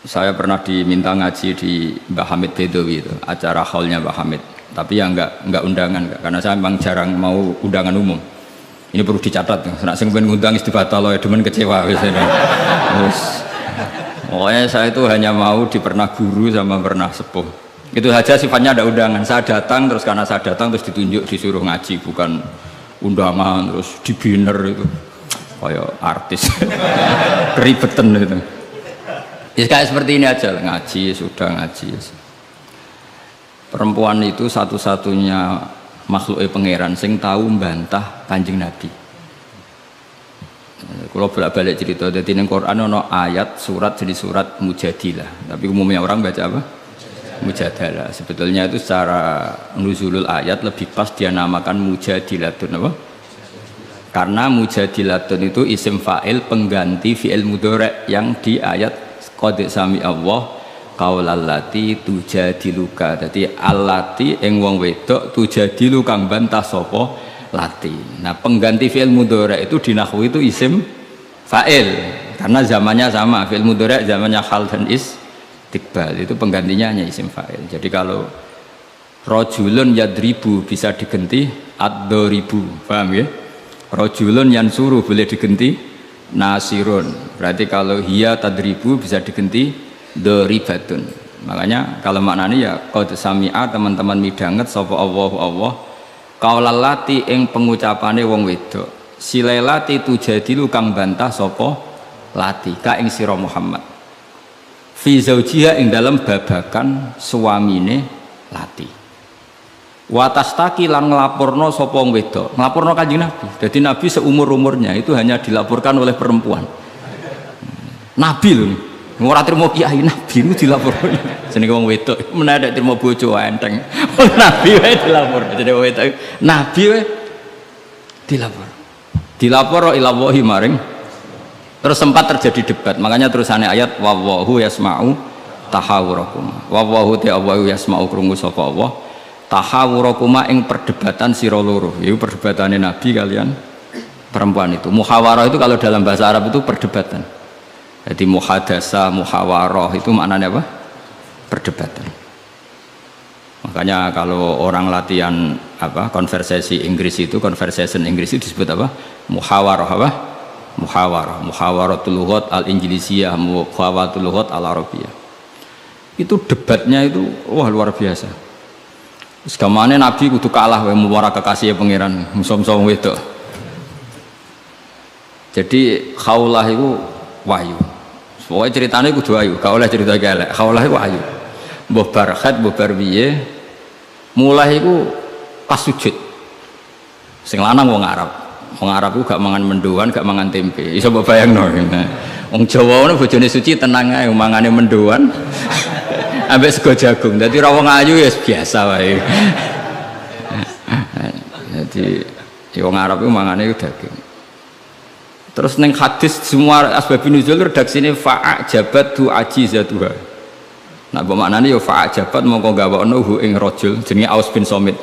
Saya pernah diminta ngaji di Mbah Hamid Bedowi itu, acara haulnya Mbah Hamid. Tapi ya enggak undangan, karena saya memang jarang mau undangan umum. Ini perlu dicatat, nak sing pengen ngundang istibatal ya demen kecewa biasanya. Terus, pokoknya saya itu hanya mau di pernah guru sama pernah sepuh. Itu saja sifatnya ada undangan. Saya datang terus karena saya datang terus ditunjuk disuruh ngaji, bukan undangan terus di banner itu kayak artis keribetan itu. Ya kayak seperti ini aja, ngaji sudah ngaji. Perempuan itu satu-satunya makhluk pangeran sing tahu membantah Kanjeng Nabi. Kalau bolak-balik cerita, jadi di Quran ada ayat surat jadi surat Mujadilah, tapi umumnya orang baca apa? Mujadalah. Sebetulnya itu secara nuzulul ayat lebih pas dia namakan Mujadilatun apa? Karena Mujadilatun itu isim fa'il pengganti fi'il mudhari' yang di ayat qad sami Allah qaulallati tujadiluka. Dadi allati ing wong wedok tujadilu kang bantah sapa lati. Nah, pengganti fi'il mudhari' itu di nahwu itu isim fa'il karena zamannya sama. Fi'il mudhari' zamannya hal dan istiqbal, itu penggantinya hanya isim fa'il. Jadi kalau rajulun yadribu bisa diganti ad-daribu, paham ya? Rajulun yansuru boleh diganti nasirun. Berarti kalau hiya tadribu bisa diganti doribatun. Makanya kalau maknanya ya qad sami'a, teman-teman midanget sapa Allah qaulallati ing pengucapane wong wedok silailati tujadilu kang bantah sapa lati ka ing sira Muhammad fi zaujiha ing dalam babakan suamine lati. Watastaki lan nglaporno sapa wong wedok, nglaporno Kanjeng Nabi. Jadi Nabi seumur-umurnya itu hanya dilaporkan oleh perempuan. Nabi lho, ora trimo kiai, Nabi itu dilaporno. Jenenge wong wedok menawa trimo bojo enteng. Nabi wae dilapor. Jadi wong wedok Nabi wae dilapor. Dilapor ilallahi maring. Terus sempat terjadi debat. Makanya terusannya ayat wallahu yasma'u tahawurakum. Wallahu ta'ala yasma'u krungu sapa Allah. Tahawurakuma ing perdebatan sira loro. Itu perdebatane Nabi kalian perempuan itu. Muhawarah itu kalau dalam bahasa Arab itu perdebatan. Jadi muhadasa, muhawarah itu maknanya apa? Perdebatan. Makanya kalau orang latihan apa? Konversasi Inggris itu, conversation Inggris itu disebut apa? Muhawarah apa? Muhawarah. Muhawaratul lughat al-Inggrisiyah, muhawaratul lughat al-Arabiyah. Itu debatnya itu wah luar biasa. Segamane Nabi kudu kalah wae muwara kekasih pangeran musa-musa wedok. Jadi khaulah itu wahyu. Pokoke ceritane kudu wahyu, gak oleh cerita elek. Khaulah itu wahyu. Mbah Barkhat, mbah Barbiye mulai iku pas sujud. Sing lanang wong Arab. Wong Arab ku gak mangan mendoan, gak mangan tempe. Iso mbok bayangno. Wong Jawa ngono bojone suci tenang ae mangane mendoan. Ambek sego jagung, jadi rawong ayu ya biasa wae. Jadi wong Arab itu mangane daging. Terus neng hadis semua asbabun nuzul redaksine fa'ajabat tu ajizatuha. Nah bermaknane ya fa'ajabat mongko gawakno hu ing rajul jenenge Aus bin Somit.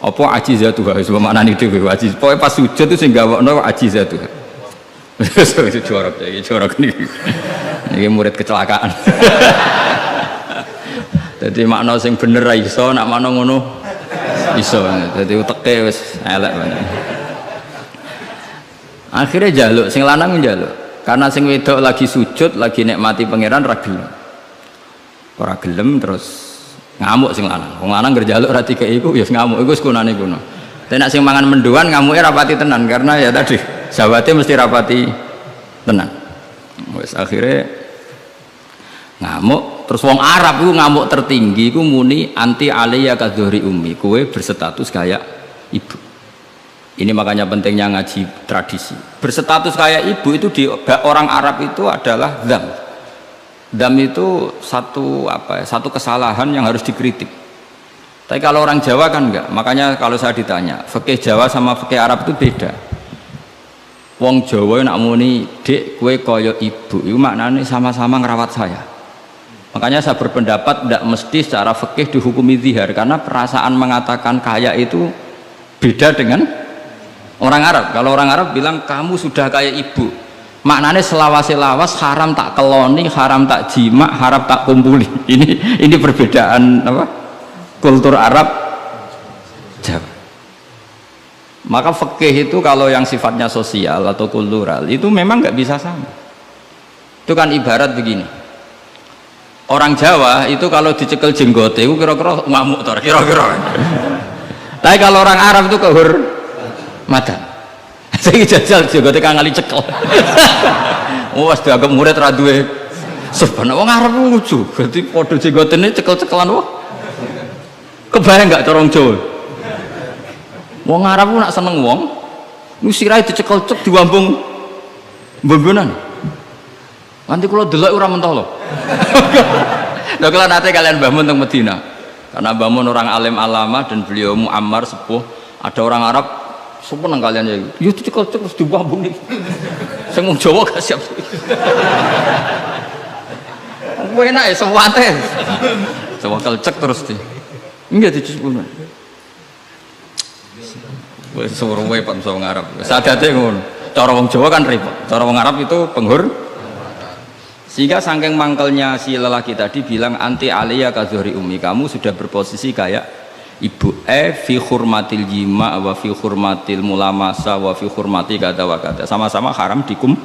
Apa ajizatuha wis bermaknane dhewe ajiz. Pokoke pas sujud itu sing gawakno ajizatuha. Itu jorok iki, jorok niki. Niki murid kecelakaan. Jadi makna sing bener ra iso, nak makna ngono iso. Jadi uteke wis elek banget. Akhirnya jaluk, sing lanang njaluk. Karena sing wedok lagi sujud, lagi nikmati pangeran ra gelem. Ora gelem terus ngamuk sing lanang. Wong lanang ngerjaluk ra dikeki iku ya ngamuk, iku wis kunane kuno. Tapi nek sing mangan mendoan ngamuke rapati tenan karena ya tadi sawate mesti rapati tenan. Wis akhirnya ngamuk. Terus wong Arab itu ngamuk tertinggi itu muni anti aliyya kadhuri ummi, kowe berstatus kayak ibu. Ini makanya pentingnya ngaji tradisi. Berstatus kayak ibu itu di orang Arab itu adalah dzam. Dzam itu satu kesalahan yang harus dikritik. Tapi kalau orang Jawa kan enggak. Makanya kalau saya ditanya, fikih Jawa sama fikih Arab itu beda. Wong Jawa nak muni dek kowe kaya ibu, itu maknanya sama-sama ngerawat saya. Makanya saya berpendapat tidak mesti secara fikih dihukumi zihar karena perasaan mengatakan kaya itu beda dengan orang Arab. Kalau orang Arab bilang kamu sudah kayak ibu, Maknanya selawase-lawas haram tak keloni, haram tak jima, haram tak kumpuli. Ini perbedaan apa? Kultur Arab Jawa. Maka fikih itu kalau yang sifatnya sosial atau kultural itu memang nggak bisa sama. Itu kan ibarat begini. Orang Jawa itu kalau dicekel jenggote itu kira-kira ngamuk tor, kira-kira. Tapi kalau orang Arab itu kehormatan. Saya jajal jenggote kangali cekel. Wes dianggap murid ra duwe sebenarnya wong Arab lucu. Berarti padha jenggotene cekel-cekelan wah. Kebayang enggak corong Jawa? Wong Arab nak seneng wong, nu sirahe dicekel cek diwambung mbombonan. Nanti kula delok ora mentah lho. Lha kula nate kalian Mbah Mun teng Medina. Karena Mbah Mun orang alim alama dan beliau muammar sepuh, ada orang Arab seneng kalian ya. Yo dicekel cek terus diwambung nih. Sing wong Jawa gak siap. Enak ya sewate. Sewakal cek terus di. Enggak dicekel. Wis suruh wae Pak wong Arab. Sadate ngono. Cara wong Jawa kan repot. Cara wong Arab itu sehingga saking mangkelnya si lelaki tadi bilang anti aliyah kazuhri umi, kamu sudah berposisi kayak ibu fi hurmatil jima wa fi hurmatil mulamasa wa fi hurmati kata wa kata, sama-sama haram dikum.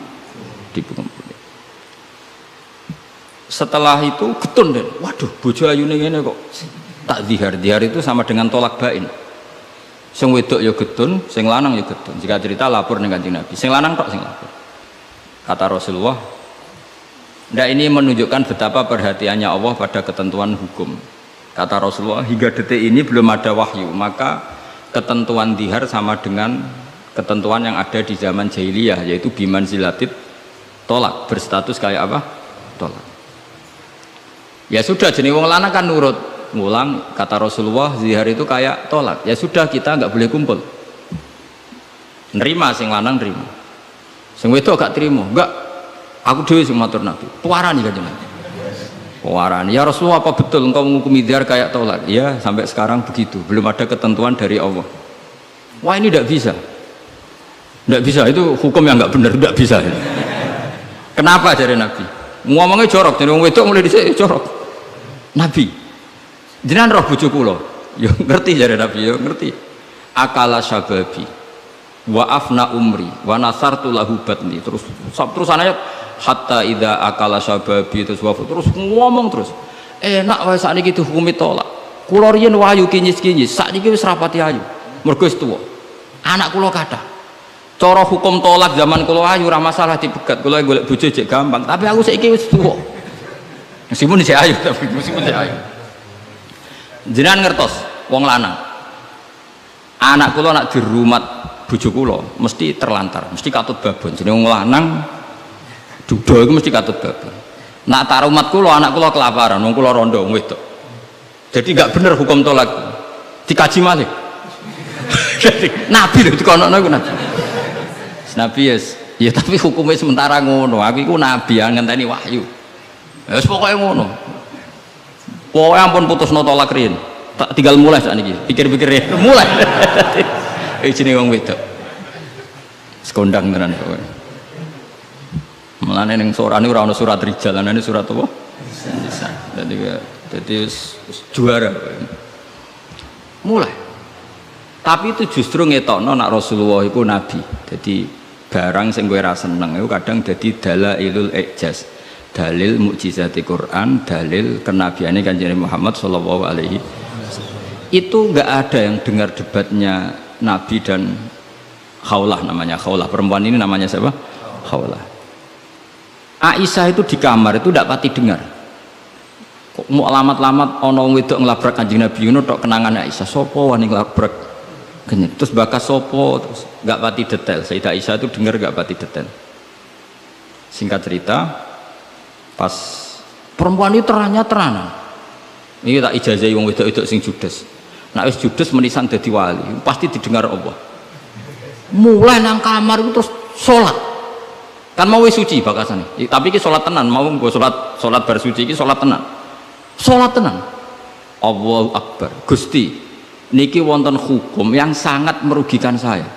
Setelah itu getun deh, waduh bojo ayune ngene kok tak dihar itu sama dengan tolak bain. Sing wedok ya getun, sing lanang ya getun. Jika cerita lapor ning Kanjeng Nabi, sing lanang tok sing lapor. Kata Rasulullah, nah ini menunjukkan betapa perhatiannya Allah pada ketentuan hukum. Kata Rasulullah, hingga detik ini belum ada wahyu, maka ketentuan dihar sama dengan ketentuan yang ada di zaman jahiliyah, yaitu biman zilatid tolak, berstatus kayak apa? Tolak. Ya sudah, jenis wong lanang kan nurut, ngulang. Kata Rasulullah, zihar itu kayak tolak. Ya sudah, kita nggak boleh kumpul. Nerima sing lanang nerima, sing wedok gak terima, enggak. Aku dewi sing matur Nabi, puarani kan jenengan. Puarani, ya Rasulullah apa betul engkau menghukumi dzihar kayak tolak? Ya sampai sekarang begitu, belum ada ketentuan dari Allah. Wah ini tidak bisa, itu hukum yang nggak benar, tidak bisa. Kenapa dari Nabi? Ngomongnya jorok, jadi orang wedok mulai disini jorok. Nabi, jenengan roh bojo kula, yo ngerti dari Nabi, yo ngerti. Akala syababi, wa afna umri, wa nasartu lahu batni. Terus ayat hatta idza akala syababi terus ngomong terus enak wae sakniki dihukumi tolak. Kula riyen wayu kinyis-kinyis, sakniki wis rapati ayu. Mergo wis tuwa. Anak kula kathah. Cara hukum tolak zaman kula ayu ora masalah dipegat. Kula golek bojo jek gampang, tapi aku saiki wis tuwa. Meskipun isih ayu, tapi meskipun isih ayu. Jenengan ngertos wong lanang. Anak kula nak dirumat bojo kula mesti terlantar, mesti katut babon. Jenenge wong lanang duda itu mesti katut babon. Nak tarumat kula anak kula kelaparan, wong kula rondo wedok. Jadi enggak bener hukum tolak. Dikaji malih. Jadi Nabi lho dikonokno iku Nabi. Nabi ya tapi hukumnya sementara ngono. Aku iku nabi yang ngenteni wahyu. Ya wis pokoke ngono. Pokoke ampun putusno tolak riyen. Tak tinggal mulai sakniki. Pikir-pikir ya mulai. Jenenge wong wedok. Sekondang tenan kowe. Mulane ning surane ora ana surat rijal, ana surat apa? Nisa. Dadi juara. Mulai. Tapi itu justru ngetokno nak Rasulullah iku nabi. Jadi barang sing kowe ra seneng iku kadang dadi dalailul ijaz. Dalil mukjizati Quran, dalil kenabiane Kanjeng Muhammad sallallahu alaihi wasallam. Itu enggak ada yang dengar debatnya Nabi dan Khawlah, namanya Khawlah. Perempuan ini namanya siapa? Khawlah. Aisyah itu di kamar itu tidak pati dengar. Kok mau alamat-alamat ono wedok ngelabrak Kanjeng Nabi ngono tok kenangan Aisyah. Sopo wani ngelabrak kenyek. Terus bakas sopo terus nggak pati detail. Sayyidah Aisyah itu dengar nggak pati detail. Singkat cerita, pas perempuan itu terang. Ini tak ijazahi wong wedok-wedok sing judes. Nek wis judes menisan dadi wali, pasti didengar Allah. Mulai nang kamar itu terus sholat. Kan mau wis suci bakasane. Tapi iki salat tenan, mau nggo salat bar suci iki salat tenan. Salat tenan. Allahu Akbar. Gusti, niki wonten hukum yang sangat merugikan saya.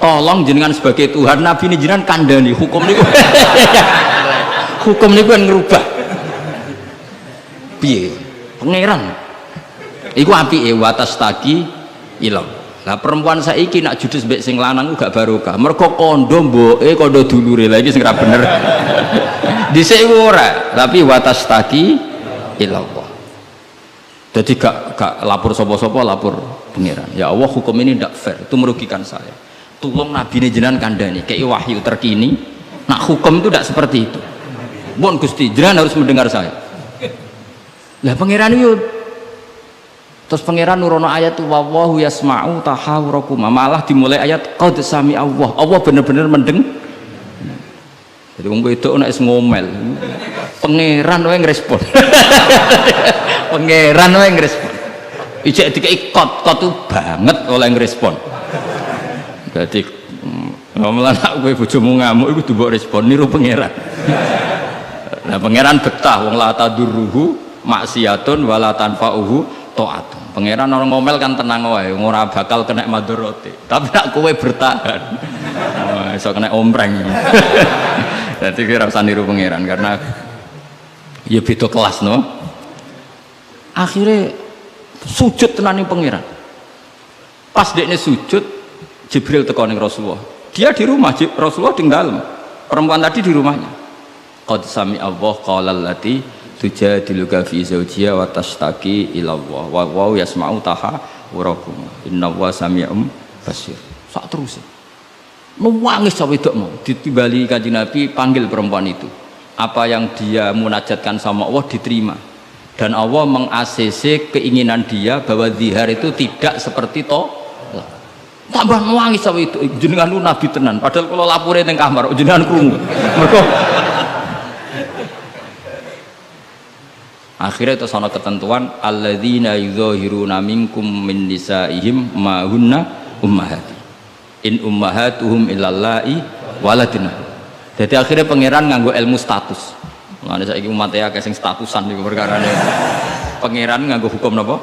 tolong jenengan sebagai Tuhan, Nabi ini jenengan kandhani hukum niku. Hukum niku kan ngerubah. Piye? Pangeran. Iku apike watas taki ilang. Lah perempuan saiki nak judes mbek sing lanang gak barokah. Mergo kondo mboke kondo dulure. Lah iki sing ra bener. Dhisik ora, tapi watas taki ilallah. Jadi gak lapor sapa-sapa, lapor pangeran. Ya Allah, hukum ini tidak fair, itu merugikan saya. Tolong Nabi ini jenengan kandhani, kayak wahyu terkini. Nak hukum itu tidak seperti itu. Mohon Gusti, jenengan harus mendengar saya. Lah pangeran itu, terus pangeran nurono ayat itu wallahu yasma'u tahawurakum. Malah dimulai ayat qad sami Allah. Allah benar-benar mendeng. Jadi wong wedok nek ngomel. Pangeran wae ngrespon. Pangeran wae ngrespon. Ijek dikei kot tuh banget oleh ngrespon. Jadi ngomel anak kowe bojomu ngamuk iku mbok respon niru pangeran. Nah pangeran betah wong la tadurruhu maksiatun wala tanfa'uhu taatun. Pangeran orang ngomel kan tenang wae, ora bakal kena madharate. Tapi nek kowe bertahan iso kena ompreng. Jadi kira usah niru pangeran karena ya beda kelas no. Akhirnya sujud tenani pangeran. Pas dekne sujud Jibril teko ning Rasulullah. Dia di rumah, Rasulullah di dalam. Perempuan tadi di rumahnya. Qad sami Allah qala allati tujadiluka fi zawjiha wa tashtaki ila Allah wa wa yasma'u tahawurakum. Innallaha sami'un basir. Sak terus. Nangis sampe wedok mau ditimbali Kanjeng Nabi panggil perempuan itu. Apa yang dia munajatkan sama Allah diterima. Dan Allah meng-ACC keinginan dia bahwa zihar itu tidak seperti tambah nangis sama itu jenengan lu nabi tenan padahal kalau lapore teng kamar jenengan krungu mergo akhirnya itu sono ketentuan alladzina yuzahiruna minkum min nisaihim ma hunna ummahati in ummahatuhum illallahi waladina. Jadi akhirnya pangeran nganggo ilmu status. Mulane saiki umat ya sing statusan niku perkarane. Pangeran nganggo hukum napa?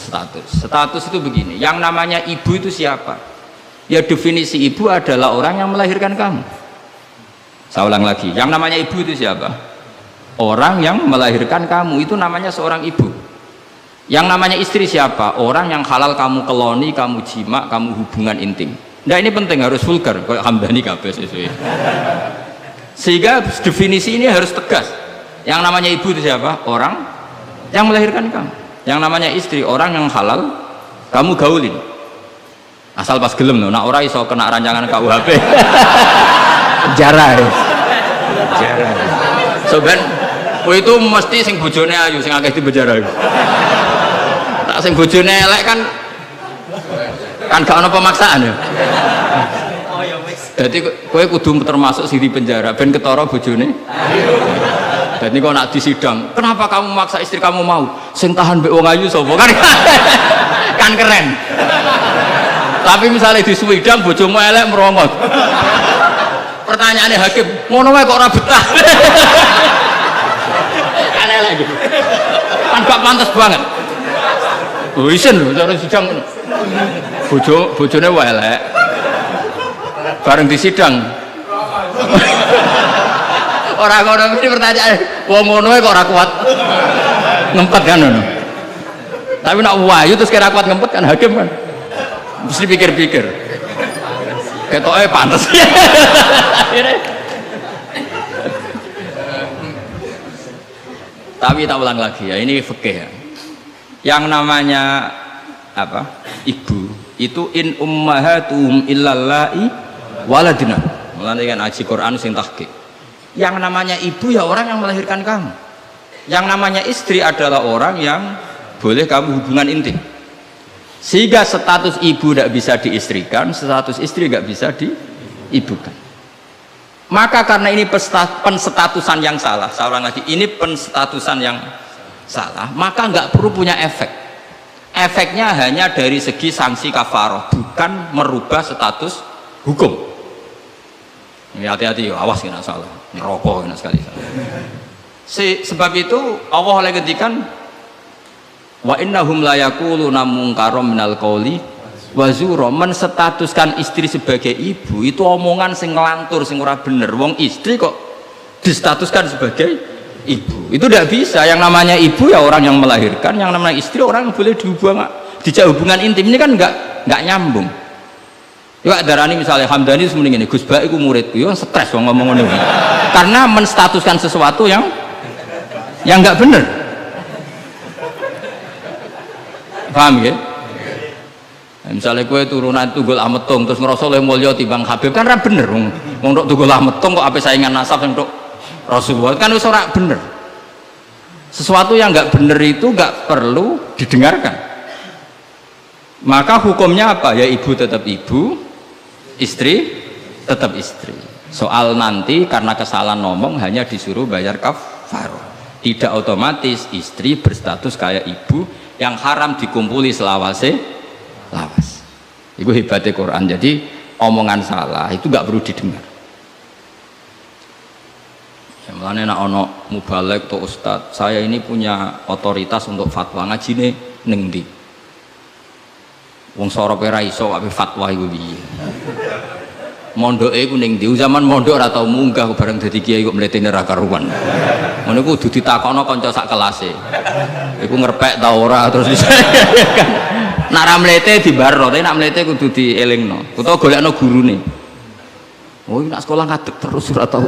Status itu begini, yang namanya ibu itu siapa? Ya definisi ibu adalah orang yang melahirkan kamu. Saya ulang lagi, yang namanya ibu itu siapa? Orang yang melahirkan kamu, itu namanya seorang ibu. Yang namanya istri siapa? Orang yang halal kamu keloni, kamu jima, kamu hubungan intim. Nah ini penting, harus vulgar, kayak Hamdani kabeh sesuai. Sehingga definisi ini harus tegas. Yang namanya ibu itu siapa? Orang yang melahirkan kamu. Yang namanya istri, orang yang halal kamu gaulin asal pas gelem loh, nak ora iso kena rancangan KUHP. Penjara ya. Penjara so ben itu mesti sing bojone ayu sing akeh di penjara tak sing bojone elek kan gak ono pemaksaan ya. Jadi kowe kudu termasuk sing di penjara ben ketara bojone. Dan ini kok nak disidang, kenapa kamu maksa istri kamu mau? Sing tahan mbek wong ayu sapa kan? Kan keren. Tapi misalnya di Swidang bojomu elek merongot. Pertanyaannya hakim, ngono wae kok ora betah. Kan elek gitu. Kan gak pantas banget. Oh isen lho cara sidang. Bojone wae elek. Bareng disidang. Orang-orang ini pertanyaan, wong ngono kok ora kuat ngempet kan ngono. Tapi nak wayu terus kira kuat ngempet kan hakim kan. Mesti pikir-pikir. Ketoke pantes. Tapi tak ulang lagi ya, ini fikih ya. Yang namanya apa? Ibu itu in ummahatuhum illallahi waladina. Mulane kan aji Quran sing tahqiq. Yang namanya ibu ya orang yang melahirkan kamu. Yang namanya istri adalah orang yang boleh kamu hubungan intim. Sehingga status ibu tidak bisa diistrikan, status istri tidak bisa diibukan. Maka karena ini penstatusan yang salah, saya ulang lagi, ini penstatusan yang salah, maka nggak perlu punya efek. Efeknya hanya dari segi sanksi kafaroh, bukan merubah status hukum. Hati-hati, awas kena salah, ngerokok kena sekali salah. Sebab itu Allah oleh ketikan wa innahum la yaquluna munkaram minal qauli Wazuro menstatuskan istri sebagai ibu itu omongan sing ngelantur sing ora bener. Wong istri kok distatuskan sebagai ibu, itu tidak bisa. Yang namanya ibu ya orang yang melahirkan, yang namanya istri orang yang boleh dijak hubungan intim. Ini kan nggak nyambung. Ya darani misalnya Hamdani semuanya ini Gus Ba iku muridku, yo stres wong ngomong ngono karena menstatuskan sesuatu yang nggak bener. Paham ya? Misalnya kue turunan Tunggul Ametung terus ngerasa oleh mulya timbang Habib kan ra bener wong tok Tunggul Ametung kok ape saingan nasab sing tok Rasulullah kan wis ora bener. Sesuatu yang nggak bener itu nggak perlu didengarkan. Maka hukumnya apa? Ya ibu tetap ibu, istri tetap istri. Soal nanti karena kesalahan ngomong hanya disuruh bayar kafarah. Tidak otomatis istri berstatus kayak ibu yang haram dikumpuli selawase lawas. Itu hebatnya Quran. Jadi omongan salah itu nggak perlu didengar. Ya, makanya nak ono mubalek atau ustad, saya ini punya otoritas untuk fatwa ngaji nih nengdi. Wong soro pera iso tapi fatwa itu biye. Mondok iku ning ndi zaman mondok ora tau munggah bareng dadi kiai kok mletene ra karuan. Ngono iku kudu ditakono kanca sak kelase. Iku ngerpek ta ora terus kan. Nak ra mlete dibarno, tapi nak mlete kudu dielingno. Utawa golekno gurune. Oh, nak sekolah ngadeg terus ora tau.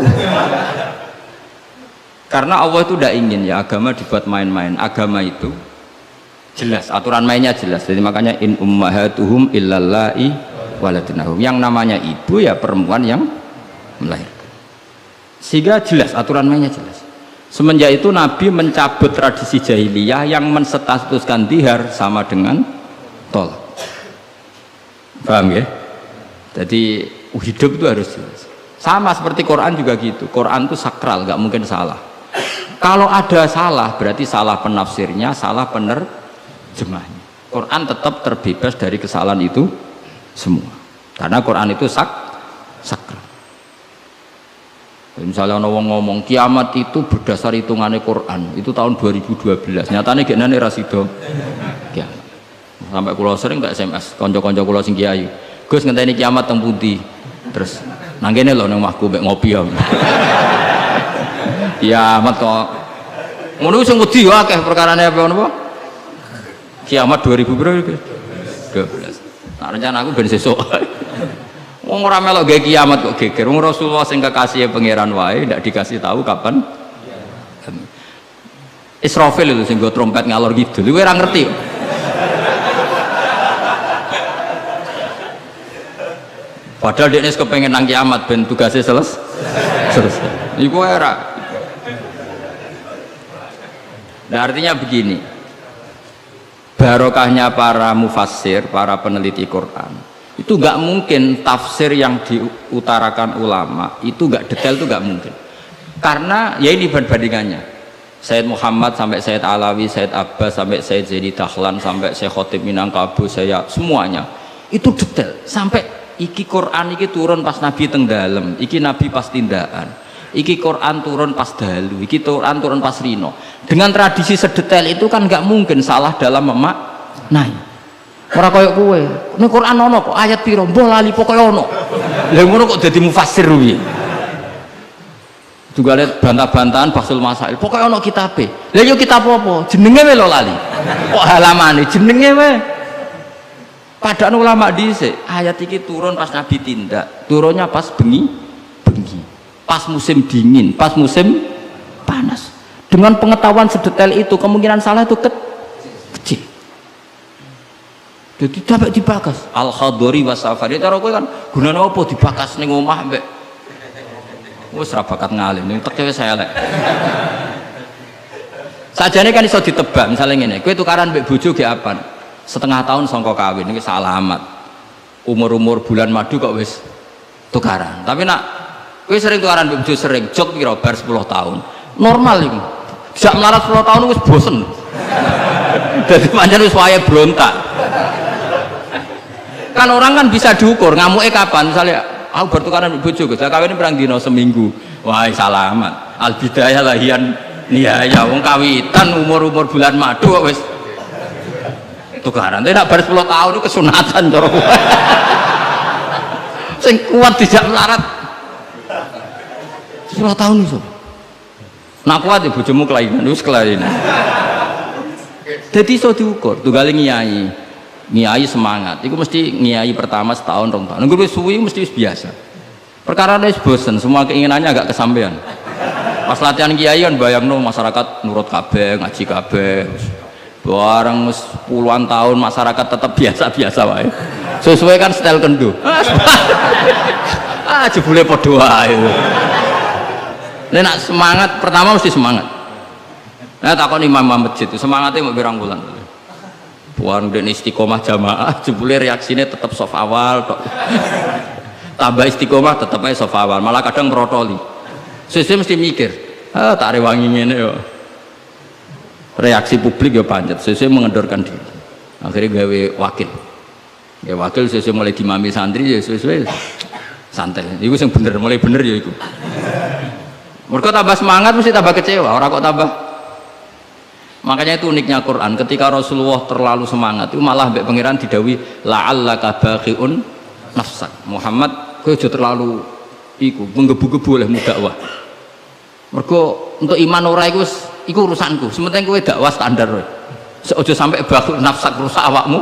Karena Allah itu tidak ingin ya agama dibuat main-main. Agama itu jelas, aturan mainnya jelas. Jadi makanya in ummahatuhum illallai waladunahum. Yang namanya ibu ya perempuan yang melahirkan. Sehingga jelas, aturan mainnya jelas. Semenjak itu Nabi mencabut tradisi jahiliyah yang menstatuskan dihar sama dengan tolak. Paham ya? Jadi hidup itu harus jelas. Sama seperti Quran juga gitu. Quran itu sakral, nggak mungkin salah. Kalau ada salah berarti salah penafsirnya, salah penerjemahnya. Quran tetap terbebas dari kesalahan itu semua. Karena Quran itu sakral. Misalnya orang ngomong kiamat itu berdasar hitungannya Quran, itu tahun 2012. Nyatanya genane rasido kiamat. Sampai kulo sering tak SMS konco-konco kulo sing kiai. Gus ngenteni kiamat teng pundi? Terus nang kene lho nang omahku mek ngopi ya. Kiamat kok. Ngono sing wedi yo akeh perkarane apa napa? Kiamat 2012. Nah, rencana aku ben sesuk. Wong ora melok gawe kiamat kok geger. Wong Rasulullah sing kekasih pangeran wae ndak dikasih tahu kapan. Israfil itu sing go trompet ngalor gitu. Kowe ora ngerti. Padahal dia kepengen nang kiamat ben tugasnya selesai. Iku era. Nah artinya begini, barokahnya para mufassir, para peneliti Quran itu nggak mungkin tafsir yang diutarakan ulama itu nggak detail, itu nggak mungkin. Karena ya ini perbandingannya Sayyid Muhammad sampai Sayyid Alawi, Sayyid Abbas sampai Sayyid Zaidi Dahlan sampai Syekh Khotib Minangkabau, saya semuanya itu detail sampai iki Quran iki turun pas Nabi teng dalem, iki Nabi pas tindakan. Iki Quran turun pas dalu, iki Quran turun pas rino. Dengan tradisi sedetail itu kan nggak mungkin salah dalam memaknai. Ora koyo kowe. Ning Quran ono kok ayat piro? Mbah lali pokoke ono. Lah ngono kok dadi mufassir piye? Juga lihat bantah-bantahan Basul Masail. Pokoke ono kitabe. Lah yo kitab apa? Jenenge wae lho lali. Kok halamane jenenge wae. Padahal ulama dhisik ayat iki turun pas Nabi tindak. Turunnya pas bengi. Pas musim dingin, pas musim panas. Dengan pengetahuan sedetail itu, kemungkinan salah itu kecil. Jadi dapat dibakas. Al-Khadori wasafari. Cara kowe kan gunane apa dibakas ning omah mbek. Wis ra bakat ngalim, ning teke saya elek. Sajane kan iso ditebak, misalnya ngene, kowe tukaran mbek bojo ge apan? Setengah tahun sangka kawin, iki alamat. Umur-umur bulan madu kok wis tukaran. Tapi nak kowe sering tukaran mbek bojo sering, jok piro bar 10 tahun. Normal iku. Sak melarat 10 tahun wis bosen. Dadi pancen wis wayahe brontak. Kan orang kan bisa diukur ngamuke kapan, misalnya aku bertukaran mbek bojo, Gus. Lah kawin pirang dina seminggu. Wah, salamat. Al bidayah lahian nihaya wong kawitan umur-umur bulan madu kok wis tukaran. Tapi nak bar 10 tahun itu kesunatan cara kowe. Sing kuat dijak melarat. 10 tahun iso. Nak kuat ya bojomu kelainan, wis kelainan. Jadi iso diukur, tunggale ngiyai semangat. Iku mesti ngiyai pertama setahun 2 tahun. Nunggu wis suwi mesti wis biasa. Perkara wis bosen, semua keinginannya agak kesampaian. Pas latihan kiai kan bayangno masyarakat nurut kabeh, ngaji kabeh. Bareng puluhan tahun masyarakat tetap biasa-biasa wae. Sesuai kan style kendo. Jebule padha wae. Nek semangat pertama mesti semangat. Nah takon imam masjid itu semangatnya mau pirang bulan. Buan den istiqomah jamaah, jebule reaksine tetap soft awal tok. Tambah istiqomah tetap aja soft awal, malah kadang merotoli. Sesuai mesti mikir, tak rewangi ngene yo. Reaksi publik ya pancet, sesuai mengendorkan diri. Akhirnya gawe wakil. Ya wakil sesuai mulai dimami santri ya sesuai santai. Iku sing bener, mulai bener ya iku. Mereka tambah semangat mesti tambah kecewa, orang kok tambah. Makanya itu uniknya Quran, ketika Rasulullah terlalu semangat itu malah mbek pangeran didawi la'allaka bakhiun nafsak. Muhammad kowe aja terlalu iku menggebu-gebu oleh dakwah. Mergo untuk iman ora iku urusanku. Sementing kowe dakwah standar wae. Aja sampai bakhiun nafsak rusak awakmu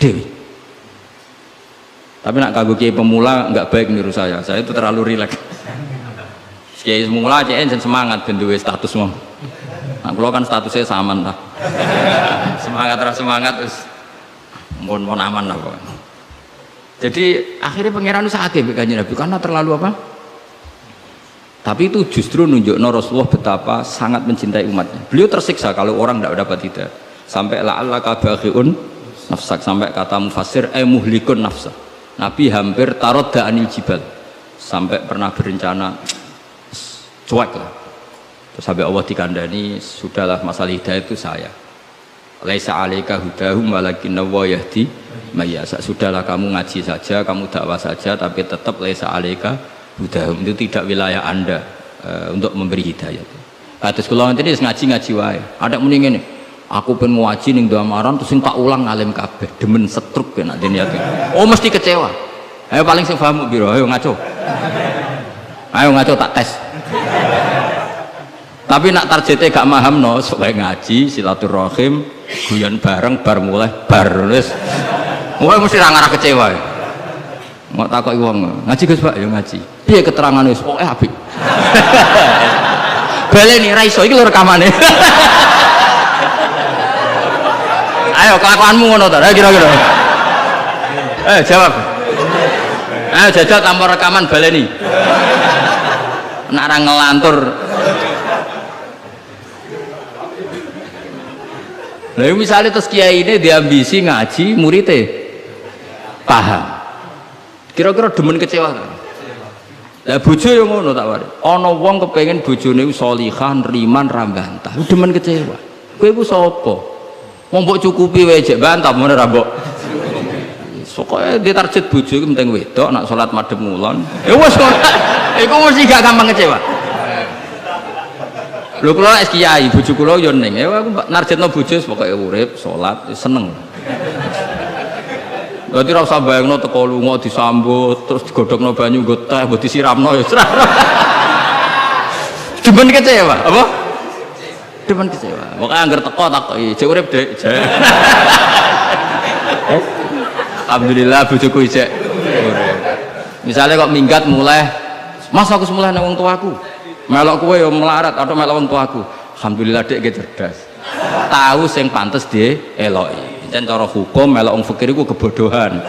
dewi. Tapi nak kanggo kiai pemula enggak baik niru saya. Saya itu terlalu rileks. Kiai semula cek semangat ben duwe status mong. Nah, kalau kan statusnya saman lah. semangat terus mohon aman lah pokoknya. Jadi akhirnya pangeran itu sakit kanjeng Nabi karena terlalu apa? Tapi itu justru nunjuk Rasulullah betapa sangat mencintai umatnya. Beliau tersiksa kalau orang tidak dapat hidayah. Sampai la'allaka bakhiun nafsak, sampai kata mufassir muhlikun nafsa. Nabi hampir tarodda anil jibal. Sampai pernah berencana cuek lah. Terus sampai Allah dikandani, sudahlah masalah hidayah itu saya. Laisa alaika hudahum walakinna wa yahdi mayyasa. Sudahlah kamu ngaji saja, kamu dakwah saja, tapi tetap laisa alaika hudahum, itu tidak wilayah Anda untuk memberi hidayah. Terus kalau nanti ngaji wae. Ada muni ngene, aku pengen ngaji ning Damaran terus tak ulang ngalim kabeh, demen setruk kena dene. Oh mesti kecewa. Ayo paling sing paham biro, ayo ngaco. Ayo ngaco tak tes. Tapi nak targetnya gak paham no, supaya ngaji, silaturahim, guyon bareng, bar mulai, bar nulis. Mulai mesti rangarah kecewa. Mau takut uang ngaji guys pak, ya ngaji. Piye keterangan wis, oh apik. Baleni raiso, iki lho rekamane. Ayo kelakuanmu ngono ta, kira-kira. Jawab. Ayo jajal tanpa rekaman baleni. Nak ra ngelantur. Lalu misalnya terus kiai ini diambisi ngaji muridnya paham, kira-kira demen kecewa kan? Lah bojo yang ngono tak wari. Ono wong kepengen bojone sholihah, riman, rambantah, demen kecewa. Kowe iku sapa? Wong mbok cukupi wae jek bantah ngono ra mbok. Sokoke di target bojo iku penting wedok nak salat madhep ngulon. Ya wis kok. Iku mesti gak gampang kecewa. Lho kula es kiai, bojo kula yo ning. Ya aku narjetno bojo pokoke urip, salat, seneng. Dadi ora usah bayangno teko lunga disambut, terus digodhogno banyu nggo teh, mbok disiramno ya ora. Demen kecewa, apa? Demen kecewa. Pokoke anggar teko takoki, jek urip, Dek. Alhamdulillah bojoku ijek urip. Misale kok minggat mulai, Mas aku semula nang wong tuaku. Melok kowe yo melarat atau melok wong tuaku. Alhamdulillah Dek ge cerdas. Tahu sing pantes dieloki. Jan cara hukum melok wong fakir iku kebodohan.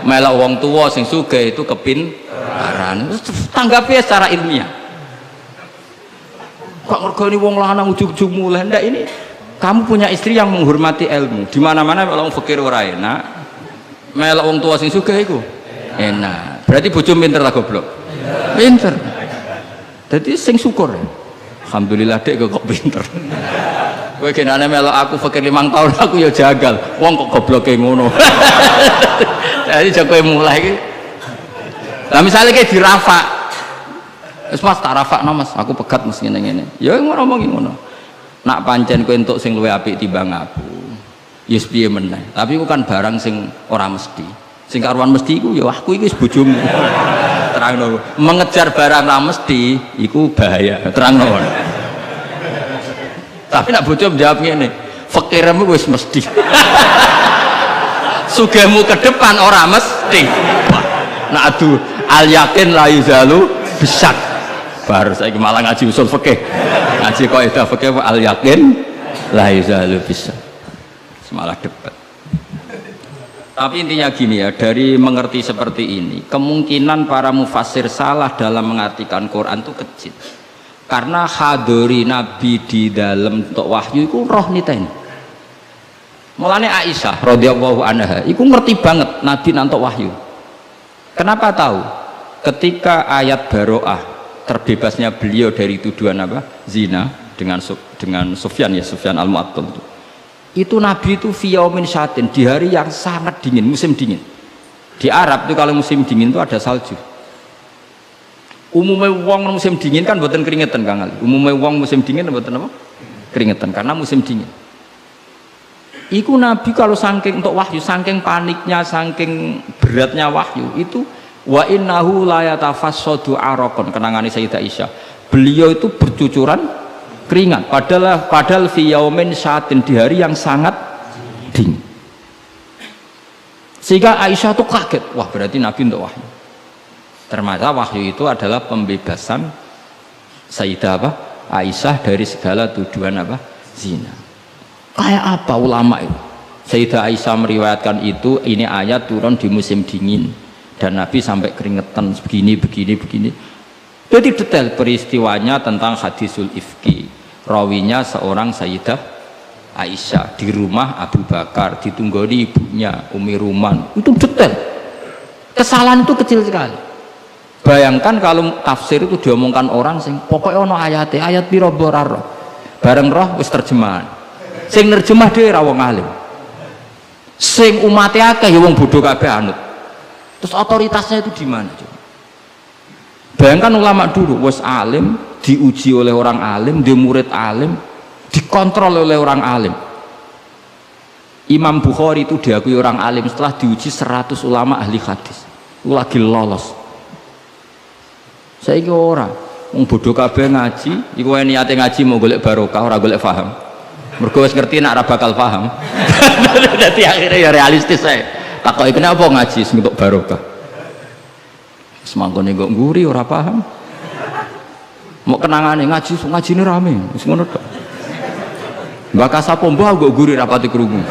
Melok wong tua sing sugih itu kepintaran. Tanggapi secara ilmiah. Kok ngergoni wong lanang ujug-ujug mulai ndak ini? Kamu punya istri yang menghormati ilmu. Di mana-mana melok wong fakir ora enak. Melok wong tua sing sugih iku enak. Berarti bojo pinter ta goblok? Pinter. Jadi sing syukur ya. Alhamdulillah Dek kok pinter. Kowe genane melok aku fakir 5 tahun aku ya jagal. Wong kok gobloke ngono. Jadi jek kowe mulai iki. Lah misale ki dirafa. Wis Mas tak rafakno Mas, aku pegat Mas ngene-ngene. Ya ngono ngono. Nak pancen kowe entuk sing luwih apik timbang aku. Ya piye meneh. Tapi iku kan barang sing ora mesti. Sing karuan mesti iku ya aku iki wis bojomu. Terangno. Mengejar barang ora mesti iku bahaya. Terangno. Tapi nak bojo jawab ngene, fakirmu wis mesti. Sugihmu ke depan ora mesti. Nak adu al yakin la yuzalu bisak. Baru saiki malah ngaji usul fikih. Ngaji kaidah fikih al yakin la yuzalu bisak. Malah debat. Tapi intinya gini ya, dari mengerti seperti ini kemungkinan para mufassir salah dalam mengartikan Quran itu kecil karena hadori Nabi di dalam untuk wahyu itu roh niteni. Mulane Aisyah radhiyallahu anha itu ngerti banget Nabi nantok wahyu. Kenapa tahu? Ketika ayat baroah terbebasnya beliau dari tuduhan apa? Zina dengan Sufyan ya, Sufyan al-Mu'attal itu Nabi itu fiyaumin syatin di hari yang sangat dingin, musim dingin. Di Arab itu kalau musim dingin itu ada salju. Umumnya wong musim dingin kan buatan keringetan Kang Ali. Umumnya wong musim dingin buatan apa? Keringetan karena musim dingin. Iku Nabi kalau saking untuk wahyu, saking paniknya, saking beratnya wahyu itu wa innahu la yatafassadu araqan kenangane Sayyidah Aisyah. Beliau itu bercucuran keringat padahal fi yaumin syatin di hari yang sangat dingin. Sehingga Aisyah tuh kaget, wah berarti Nabi untuk wahyu. Ternyata wahyu itu adalah pembebasan Sayyidah apa? Aisyah dari segala tuduhan apa? Zina. Kayak apa ulama itu? Sayyidah Aisyah meriwayatkan itu, ini ayat turun di musim dingin dan Nabi sampai keringetan begini. Jadi detail peristiwanya tentang hadisul ifki. Rawinya seorang Sayyidah Aisyah di rumah Abu Bakar, ditunggoni ibunya Umi Ruman. Itu detail. Kesalahan itu kecil sekali. Bayangkan kalau tafsir itu diomongkan orang sing pokoknya ono ayat piro boraro. Bareng roh wis terjemahan. Sing nerjemah dhewe ra wong alim. Sing umate akeh ya wong bodho kabeh anut. Terus otoritasnya itu di mana? Bayangkan ulama dulu wis alim, diuji oleh orang alim, dia murid alim, dikontrol oleh orang alim. Imam Bukhari itu diakui orang alim setelah diuji 100 ulama ahli hadis. Itu lagi lolos. Saiki ora, wong bodho kabeh ngaji, iku niate ngaji mau golek barokah, ora golek paham. Mergo wis ngerti nek ora bakal paham. Dadi akhirnya ya realistis ae. Takoki kenapa ngaji sing untuk barokah? Semangkone kok nguri ora paham. Mau kenangane ngajine rame, wis ngono tok. Mbak Kasapo mbah kok nguri rapati krungu.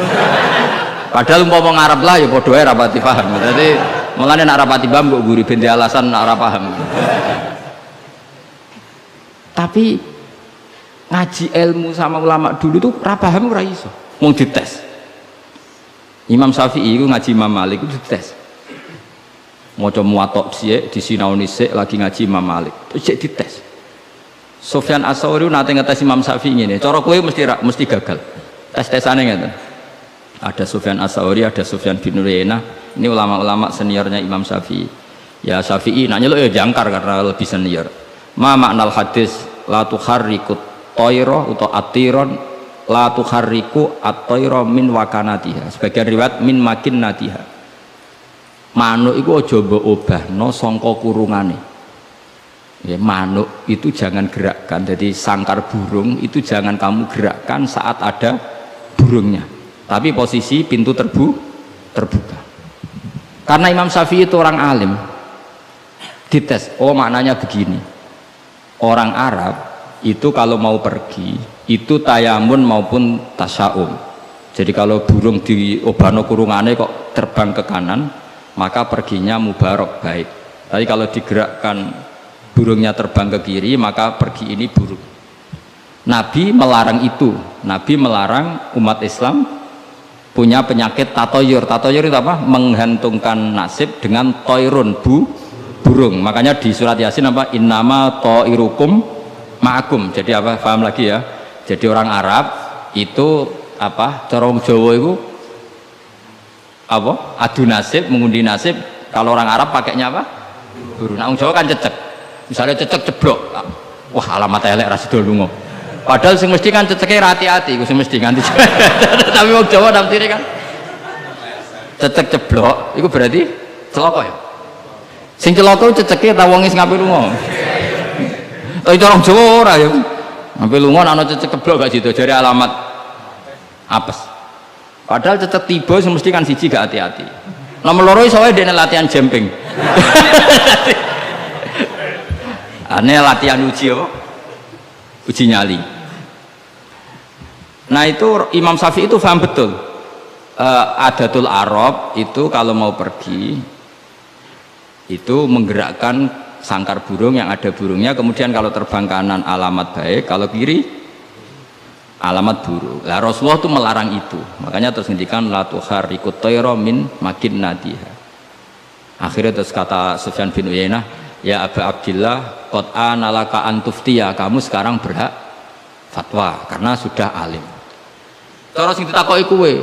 Padahal umpama ngarep lah ya padha ae rapati paham. Dadi mulane nek rapati paham kok nguri ben alasan nek ora paham. Tapi ngaji ilmu sama ulama dulu tuh ora paham ora iso. Mung dites. Imam Syafi'i itu ngaji Imam Malik itu dites. Maca muwatta sik disinaoni sik lagi ngaji Imam Malik. Terus cek dites. Sufyan As-Tsauri nate ngetes Imam Syafi'i ngene. Cara kowe mesti gagal. Tes-tesane ngeten. Ada Sufyan As-Tsauri, ada Sufyan bin Uyainah. Ini ulama-ulama seniornya Imam Syafi'i. Ya Syafi'i nanya lo ya jangkar karena lebih senior. Ma maknal hadis la tuharrikut tayra utawa atiron la tuharriku at-tayra min wakanatiha. Sebagian riwayat min makinnatiha. Manuk iku aja mbok obahno sangka kurungane. Ya, manuk itu jangan gerakkan. Jadi sangkar burung itu jangan kamu gerakkan saat ada burungnya. Tapi posisi pintu terbuka. Karena Imam Syafi'i itu orang alim. Dites, oh maknanya begini. Orang Arab itu kalau mau pergi itu tayamun maupun tasyaum. Jadi kalau burung di obano kurungane kok terbang ke kanan, maka perginya mubarak baik. Tapi kalau digerakkan burungnya terbang ke kiri, maka pergi ini buruk. Nabi melarang itu. Nabi melarang umat Islam punya penyakit tatoyur. Tatoyur itu apa? Menggantungkan nasib dengan toirun, burung. Makanya di surat Yasin apa? Innama toirukum ma'akum. Jadi apa? Paham lagi ya? Jadi orang Arab itu apa? Corong Jawa itu apa? Adu nasib, mengundi nasib. Kalau orang Arab pakainya apa? Burung. Nah, orang Jawa kan cecek. Misalnya cecek ceblok. Wah, alamat elek ra sida lunga. Padahal sing mesti kan ceceke hati-hati, iku sing mesti nganti. Tapi wong Jawa namtine kan cecek ceblok, iku berarti celaka ya. Sing celaka ceceke ta wong sing ngape lunga. Tapi orang Jawa ora ya. Ngape lunga ana cecek ceblok gak sido jare alamat apes. Padahal cecek tiba sing mesti kan siji gak hati-hati. Nomor loro iso wae dene latihan jumping. Ane latihan uji apa? Uji nyali. Nah itu Imam Syafi'i itu paham betul. Adatul Arab itu kalau mau pergi itu menggerakkan sangkar burung yang ada burungnya, kemudian kalau terbang kanan alamat baik, kalau kiri alamat buruk. Lah Rasulullah itu melarang itu, makanya terus ngendikan la tuharrikut tayra min makin nadiha. Akhirnya terus kata Sufyan bin Uyainah, ya Abu Abdillah qad analaka antuftiya, kamu sekarang berhak fatwa karena sudah alim. Terus sing ditakoki kowe,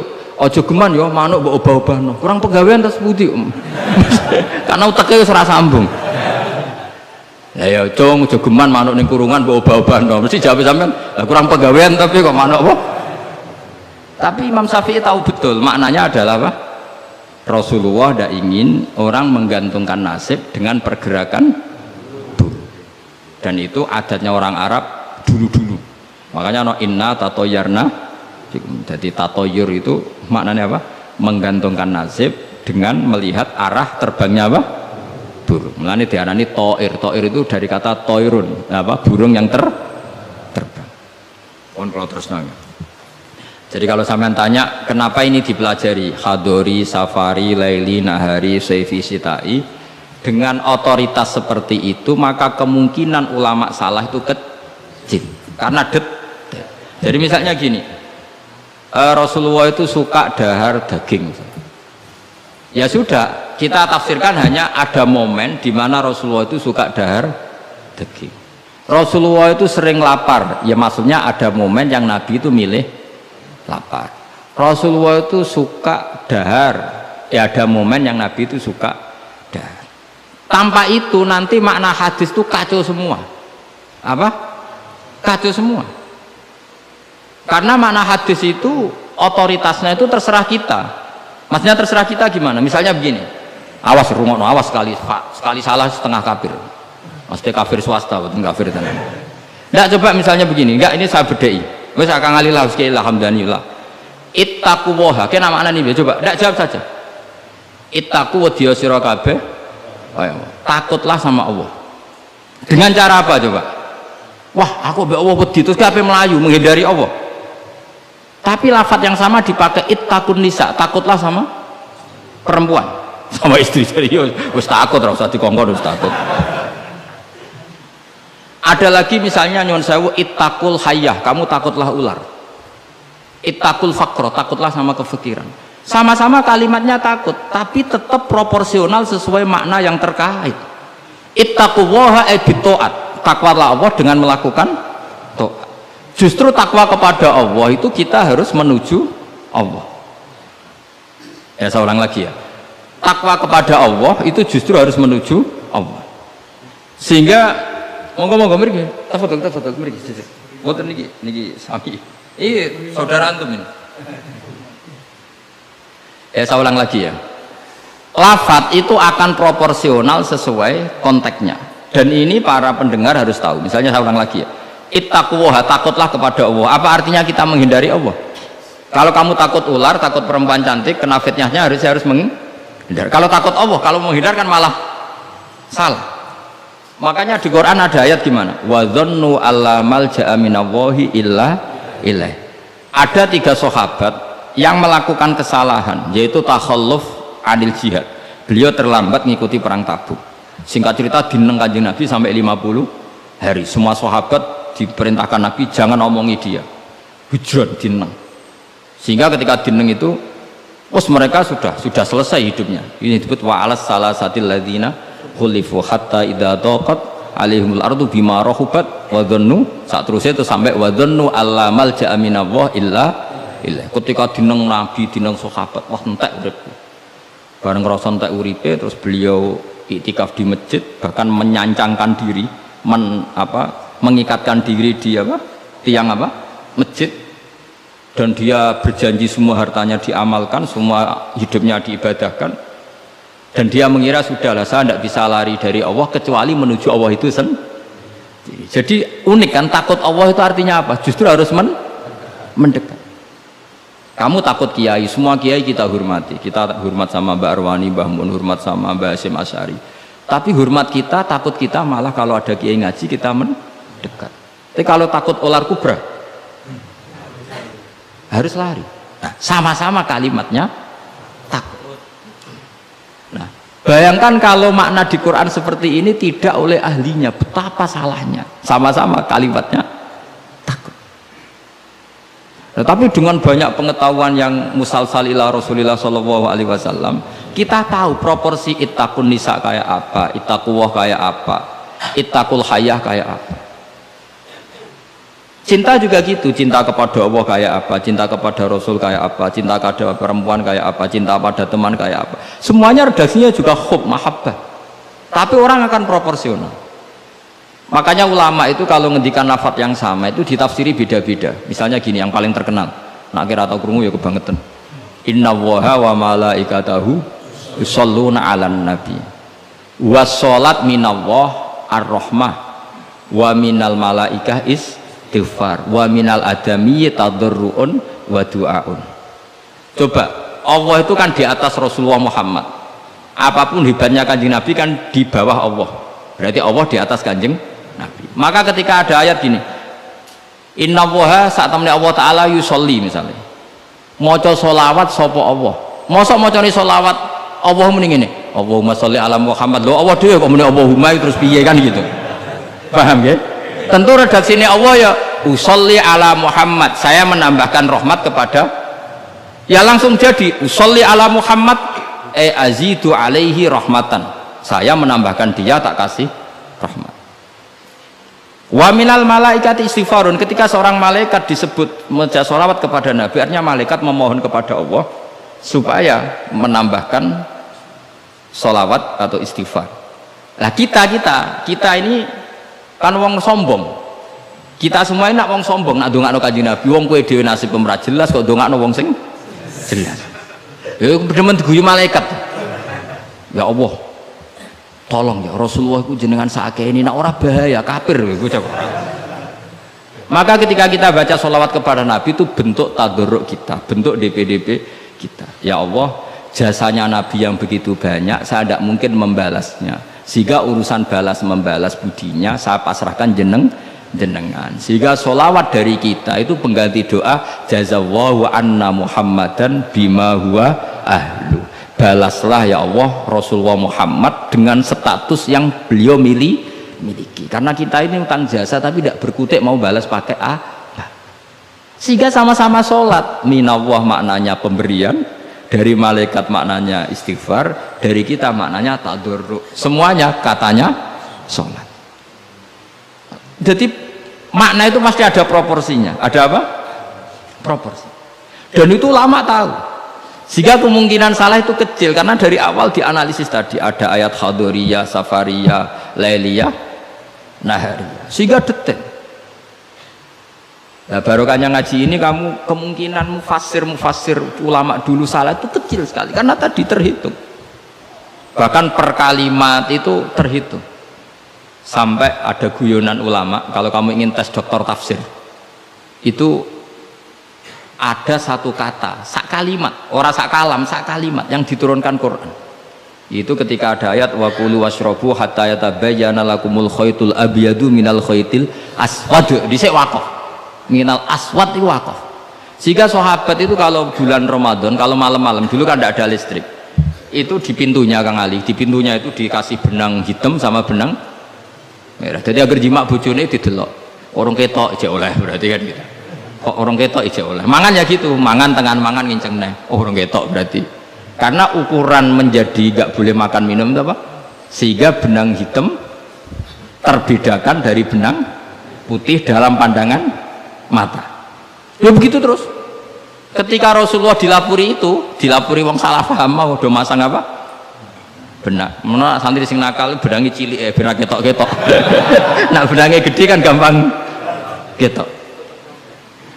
aja geman ya manuk mbok obah-obahno, kurang pegawean terus pundi karena uteke wis ora sambung. Ya cung aja geman manuk ning kurungan mbok obah-obahno, mesti jawab sampean kurang pegawean tapi kok manuk apa. Tapi Imam Syafi'i tahu betul maknanya adalah apa? Rasulullah tidak ingin orang menggantungkan nasib dengan pergerakan burung, dan itu adatnya orang Arab dulu-dulu. Makanya no inna tatoyarna, jadi tatoyur itu maknanya apa? Menggantungkan nasib dengan melihat arah terbangnya apa? Burung. Mulane diarani toir. Toir itu dari kata toirun, apa? Burung yang terbang. Pun kalau terus nanya. Jadi kalau sampean tanya kenapa ini dipelajari hadori, safari, laili, nahari, saifi, sitai, dengan otoritas seperti itu maka kemungkinan ulama salah itu kecil karena jadi misalnya gini, Rasulullah itu suka dahar daging, ya sudah kita tafsirkan hanya ada momen di mana Rasulullah itu suka dahar daging. Rasulullah itu sering lapar, ya maksudnya ada momen yang Nabi itu milih lapar. Rasulullah itu suka dahar, ya ada momen yang Nabi itu suka dahar. Tanpa itu nanti makna hadis itu kacau semua. Apa? Kacau semua. Karena makna hadis itu otoritasnya itu terserah kita. Maksudnya terserah kita gimana? Misalnya begini, awas rungokno, awas sekali salah setengah kafir. Maksudnya kafir swasta, bukan kafir tenan. Nggak, coba misalnya begini, enggak ini saya bedai. Wes akan ngalillah alhamdulillah. Ittaqu waha, ke nama anak ini coba, ndak jawab saja. Ittaqu wadiya sira kabeh. Takutlah sama Allah. Dengan cara apa coba? Wah, aku mbek Allah wedi terus kabeh melayu menghindari Allah. Tapi lafadz yang sama dipakai ittaqun nisa, takutlah sama perempuan, sama istri. Serius, wis takut ora usah dikongkon wis takut. Ada lagi misalnya nyuwun sewu ittaqul hayyah, kamu takutlah ular. Ittaqul faqra, takutlah sama kefikiran. Sama-sama kalimatnya takut, tapi tetap proporsional sesuai makna yang terkait. Ittaqullaha bitaat, takwalah Allah dengan melakukan taat. Justru takwa kepada Allah itu kita harus menuju Allah. Ya saya ulang lagi ya. Takwa kepada Allah itu justru harus menuju Allah. Sehingga monggo mriki, tafadhol mriki. Mboten niki sami. Iya, saudara antum ini. Ya saya ulang lagi ya. Lafadz itu akan proporsional sesuai konteksnya. Dan ini para pendengar harus tahu. Misalnya saya ulang lagi ya. Ittaqullaha, takutlah kepada Allah. Apa artinya kita menghindari Allah? Kalau kamu takut ular, takut perempuan cantik, kena fitnahnya harus menghindar. Kalau takut Allah, kalau menghindarkan malah salah. Makanya di Quran ada ayat gimana? Wa dhannu alla malja'a minallahi illa ilaih. Ada 3 sahabat yang melakukan kesalahan, yaitu takhalluf anil jihad. Beliau terlambat mengikuti perang Tabuk. Singkat cerita dineng Kanjeng Nabi sampai 50 hari. Semua sahabat diperintahkan Nabi jangan omongi dia. Hujran dineng. Sehingga ketika dineng itu mereka sudah selesai hidupnya. Ini disebut wa alas salasatil ladzina khulifu hatta idza daqat alaihimul ardu bima rahubat wa dhannu, saat terusnya itu sampai wa dhannu alla malja'a minallah illa ilaih. Ketika dineng Nabi, dineng sahabat, wah entek uripku. Bareng ngrasa entek uripe terus beliau iktikaf di masjid, bahkan menyancangkan diri, mengikatkan diri di tiang apa? Masjid, dan dia berjanji semua hartanya diamalkan, semua hidupnya diibadahkan, dan dia mengira sudahlah saya tidak bisa lari dari Allah kecuali menuju Allah itu sendiri. Jadi unik kan, takut Allah itu artinya apa? Justru harus mendekat. Kamu takut kiai, semua kiai kita hormati, kita hormat sama Mbak Arwani, Mbah Mun, hormat sama Mbah Hasyim Asy'ari. Tapi hormat kita, takut kita malah kalau ada kiai ngaji kita mendekat. Tapi kalau takut ular kubra harus lari. Nah, sama-sama kalimatnya takut. Nah, bayangkan kalau makna di Quran seperti ini tidak oleh ahlinya, betapa salahnya. Sama-sama kalimatnya takut. Nah, tapi dengan banyak pengetahuan yang musalsal ila Rasulillah sallallahu alaihi wasallam, kita tahu proporsi ittaqun nisa kayak apa, ittaqullah kayak apa, ittaqul hayah kayak apa. Cinta juga gitu, cinta kepada Allah kayak apa, cinta kepada Rasul kayak apa, cinta kepada perempuan kayak apa, cinta pada teman kayak apa. Semuanya redaksinya juga hub, mahabbah. Tapi orang akan proporsional. Makanya ulama itu kalau ngendikan lafaz yang sama itu ditafsiri beda-beda. Misalnya gini, yang paling terkenal, nak kira atau krungu ya kebangetan. Innallaha wa malaikatahu yusholluna 'alan nabi. Wassalat minallah ar-rahmah wa minal malaikah istighfar wa minal adami tadarruun wa du'aun. Coba, Allah itu kan di atas Rasulullah Muhammad. Apapun hebatnya Kanjeng Nabi kan di bawah Allah. Berarti Allah di atas Kanjeng Nabi. Maka ketika ada ayat gini, innallaha saat temne Allah taala yusolli misalnya. Maca sholawat sapa Allah. Mosok macane sholawat Allah muni ngene, Allahumma sholli ala Muhammad. Lho Allah dhewe kok muni Allahumma terus piye kan gitu. Paham ya? Tentu redaksine Allah ya usolli ala Muhammad. Saya menambahkan rahmat kepada, ya langsung jadi usolli ala Muhammad azidu alaihi rahmatan. Saya menambahkan dia tak kasih rahmat. Wa minal malaikati istighfarun. Ketika seorang malaikat disebut membaca sholawat kepada Nabi, artinya malaikat memohon kepada Allah supaya menambahkan sholawat atau istighfar. Nah kita ini kan wong sombong. Kita semua ini nak wong sombong, nak ndongakno Kanjeng Nabi, wong kowe dhewe nasib ora jelas kok ndongakno wong sing jelas. Ya demen diguyu malaikat. Ya Allah, tolong ya Rasulullah itu jenengan sakit ini, nak ora bahaya kafir. Maka ketika kita baca sholawat kepada Nabi itu bentuk tadarruk kita, bentuk DPDP kita. Ya Allah, jasanya Nabi yang begitu banyak, saya tidak mungkin membalasnya. Sehingga urusan balas membalas budinya saya pasrahkan jenengan. Sehingga sholawat dari kita itu pengganti doa jazallahu anna Muhammadan bima huwa ahlu. Balaslah ya Allah Rasulullah Muhammad dengan status yang beliau miliki. Karena kita ini utang jasa tapi tidak berkutik mau balas pakai apa. Sehingga sama-sama sholat. Minallah maknanya pemberian, dari malaikat maknanya istighfar, dari kita maknanya tadarruk. Semuanya katanya sholat. Jadi makna itu pasti ada proporsinya. Ada apa? Proporsi. Dan itu ulama tahu. Sehingga kemungkinan salah itu kecil karena dari awal dianalisis tadi ada ayat hadoriyah, safariyah, lailiyah, nahariyah. Sehingga detail. Nah, barokahnya ngaji ini kamu kemungkinan mufassir ulama dulu salah itu kecil sekali karena tadi terhitung. Bahkan per kalimat itu terhitung. Sampai ada guyonan ulama kalau kamu ingin tes doktor tafsir. Itu ada satu kata, sak kalimat, ora sak kalam, sak kalimat yang diturunkan Quran. Itu ketika ada ayat wa kulu washrabu hatta yatabayyana lakumul khaytul abyadu minal khaytil aswad. Dhisik waqaf. Minal aswad itu waqaf. Sehingga sahabat itu kalau bulan Ramadan, kalau malam-malam dulu kan tidak ada listrik. Itu di pintunya Kang Ali, di pintunya itu dikasih benang hitam sama benang merah. Jadi agar jimak bojone didelok. Orang ketok ijek oleh berarti kan gitu. Kok orang ketok ijek oleh mangan ya gitu, mangan tengah mangan nginceng neh. Oh orang ketok berarti karena ukuran menjadi gak boleh makan minum itu apa? Sehingga benang hitam terbedakan dari benang putih dalam pandangan mata. Ya begitu terus. Ketika Rasulullah dilapuri itu, dilapuri wong salah paham mau do masang apa? Benang. Menurut santri sing nakal benangnya cilik benang ketok-ketok. Nah benangnya gede kan gampang ketok.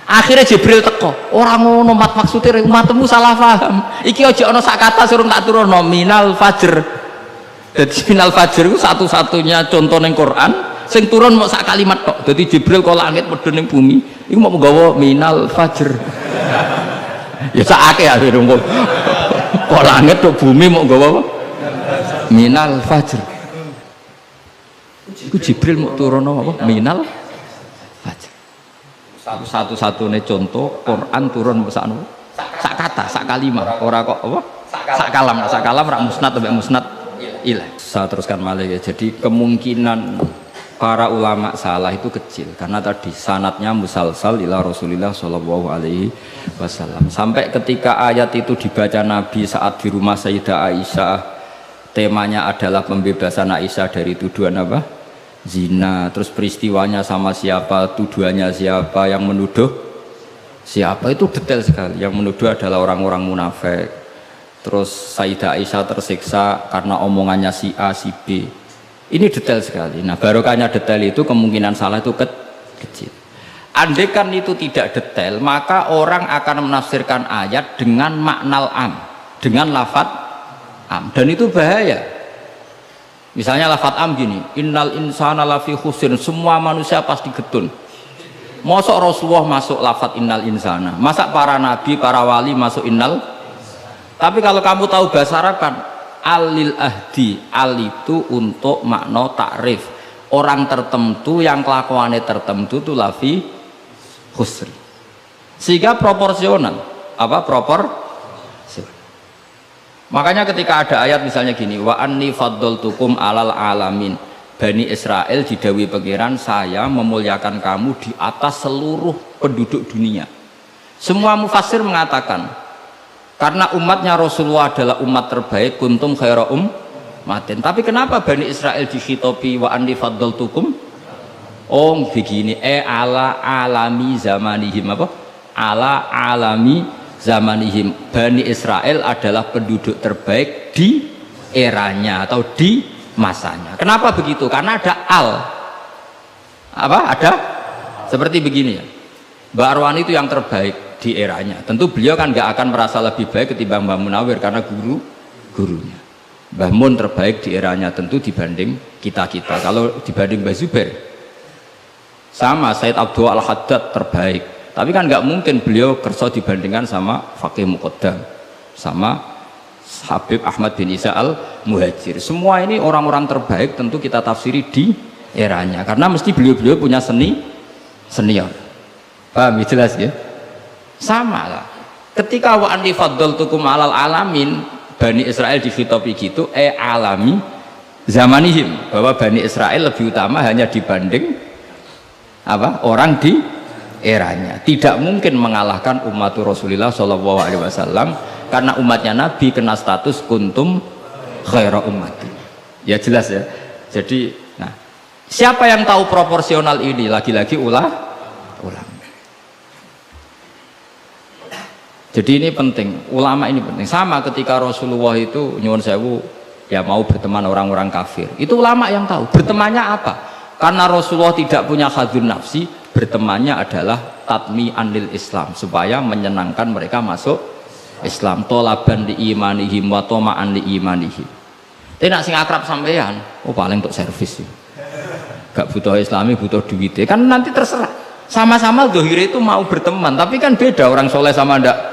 Akhirnya Jibril teko, orang ngono mat maksudnya umatmu salah paham. Iki aja ana sak kata suruh tak turunno minal fajr. Jadi minal fajr itu satu-satunya contoh ning Quran sing turun mau sak kalimat tok. Jadi Jibril kok langit medun ning bumi, iku mau nggawa minal fajr. Ya sak akeh akhire kok langit tok bumi mau nggawa apa? Minal fajr. Iku Jibril mau turun apa? Minal fajr. Satu-satunya contoh Quran turun sak kata, sak kalimat, ora kok apa? Sak kalam rak musnad sampai musnad ilah. Saya teruskan malih ya. Jadi kemungkinan para ulama salah itu kecil karena tadi sanatnya musalsal ila Rasulillah Shallallahu Alaihi Wasallam. Sampai ketika ayat itu dibaca Nabi saat di rumah Sayyidah Aisyah, temanya adalah pembebasan Aisyah dari tuduhan apa? Zina, terus peristiwanya sama siapa, tuduhannya siapa, yang menuduh siapa, itu detail sekali. Yang menuduh adalah orang-orang munafik. Terus Sayyidah Aisyah tersiksa karena omongannya si A, si B. Ini detail sekali. Nah, barokahnya detail itu kemungkinan salah itu kecil. Andai kan itu tidak detail, maka orang akan menafsirkan ayat dengan maknal am, dengan lafadz am, dan itu bahaya. Misalnya lafadz am gini, innal insana lafi khusrin, semua manusia pasti getun. Mosok Rasulullah masuk lafadz innal insana, masa para nabi, para wali masuk innal. Tapi kalau kamu tahu bahasa Arab kan alil ahdi, al itu untuk makna takrif, orang tertentu yang kelakuannya tertentu itu lafi khusri, sehingga proporsional. Apa proporsional? Makanya ketika ada ayat misalnya gini, wa anni faddaltukum alal alamin, Bani Israel didawi pangeran, saya memuliakan kamu di atas seluruh penduduk dunia. Semua mufassir mengatakan karena umatnya Rasulullah adalah umat terbaik, kuntum khaira ummatin. Tapi kenapa Bani Israel dikhitopi wa anni faddaltukum? Oh begini, ala alami zamanihim, apa? Ala alami zamanihim, Bani Israel adalah penduduk terbaik di eranya atau di masanya. Kenapa begitu? Karena ada al, apa? Ada seperti begini ya, Mbak Arwani itu yang terbaik di eranya. Tentu beliau kan nggak akan merasa lebih baik ketimbang Mbak Munawir karena gurunya. Mbah Mun terbaik di eranya tentu dibanding kita-kita. Kalau dibanding Mbah Zubair sama Said Abdul Al-Haddad terbaik. Tapi kan nggak mungkin beliau kerso dibandingkan sama Faqih Muqaddam, sama Habib Ahmad bin Isa al-Muhajir. Semua ini orang-orang terbaik tentu kita tafsiri di eranya, karena mesti beliau-beliau punya senior. Paham ya, jelas ya? Sama lah. Ketika wa anni faddaltukum alal alamin, Bani Israel dikhitopi gitu, alami zamanihim, bahwa Bani Israel lebih utama hanya dibanding apa? Orang di eranya. Tidak mungkin mengalahkan umat Rasulullah Shallallahu Alaihi Wasallam karena umatnya Nabi kena status kuntum khaira ummati. Ya jelas ya. Jadi, nah, siapa yang tahu proporsional ini? Lagi-lagi ulama. Jadi ini penting, ulama ini penting. Sama ketika Rasulullah itu nyuwun sewu ya mau berteman orang-orang kafir. Itu ulama yang tahu. Bertemannya apa? Karena Rasulullah tidak punya hadzun nafsi, bertemannya adalah tatmi anil Islam, supaya menyenangkan mereka masuk Islam. Tolaban di imanihim wa toma'an li imanihim. Tapi nak sing akrab sampean, oh paling untuk servis sih. Gak butuh Islami, butuh duitnya. Kan nanti terserah. Sama-sama dohir itu mau berteman, tapi kan beda orang soleh sama ndak.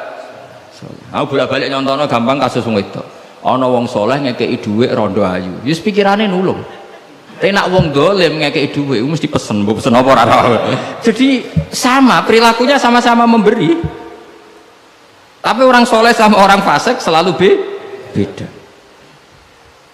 Aku bolak-balik nyontono gampang kasus wong itu. Ana wong soleh ngekeki dhuwit rondo ayu. Wis pikirane nulung. Tapi nak wong dolim ngekeki dhuwit mesti pesen, mbok pesen apa ora. Jadi sama, perilakunya sama-sama memberi. Tapi orang soleh sama orang fasik selalu beda.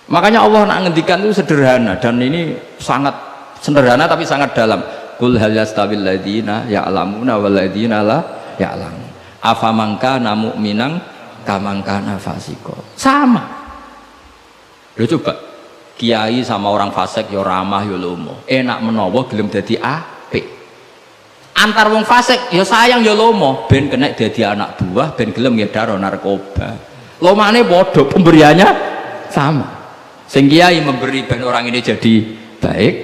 Makanya Allah nak ngendikan itu sederhana, dan ini sangat sederhana tapi sangat dalam. Qul hal yastawil ladzina ya'lamuna wal ladzina la ya'lamun. Afaman kana mu'minan kaman kana fasiqo. Sama. Lho coba kiai sama orang fasik ya ramah ya lomo. Enak menawa gelem dadi apik. Antar wong fasik ya sayang ya lomo, ben kena dadi anak buah, ben gelem ngedaro narkoba. Lomane padha, pemberiannya sama. Sing kiai memberi ben orang ini jadi baik,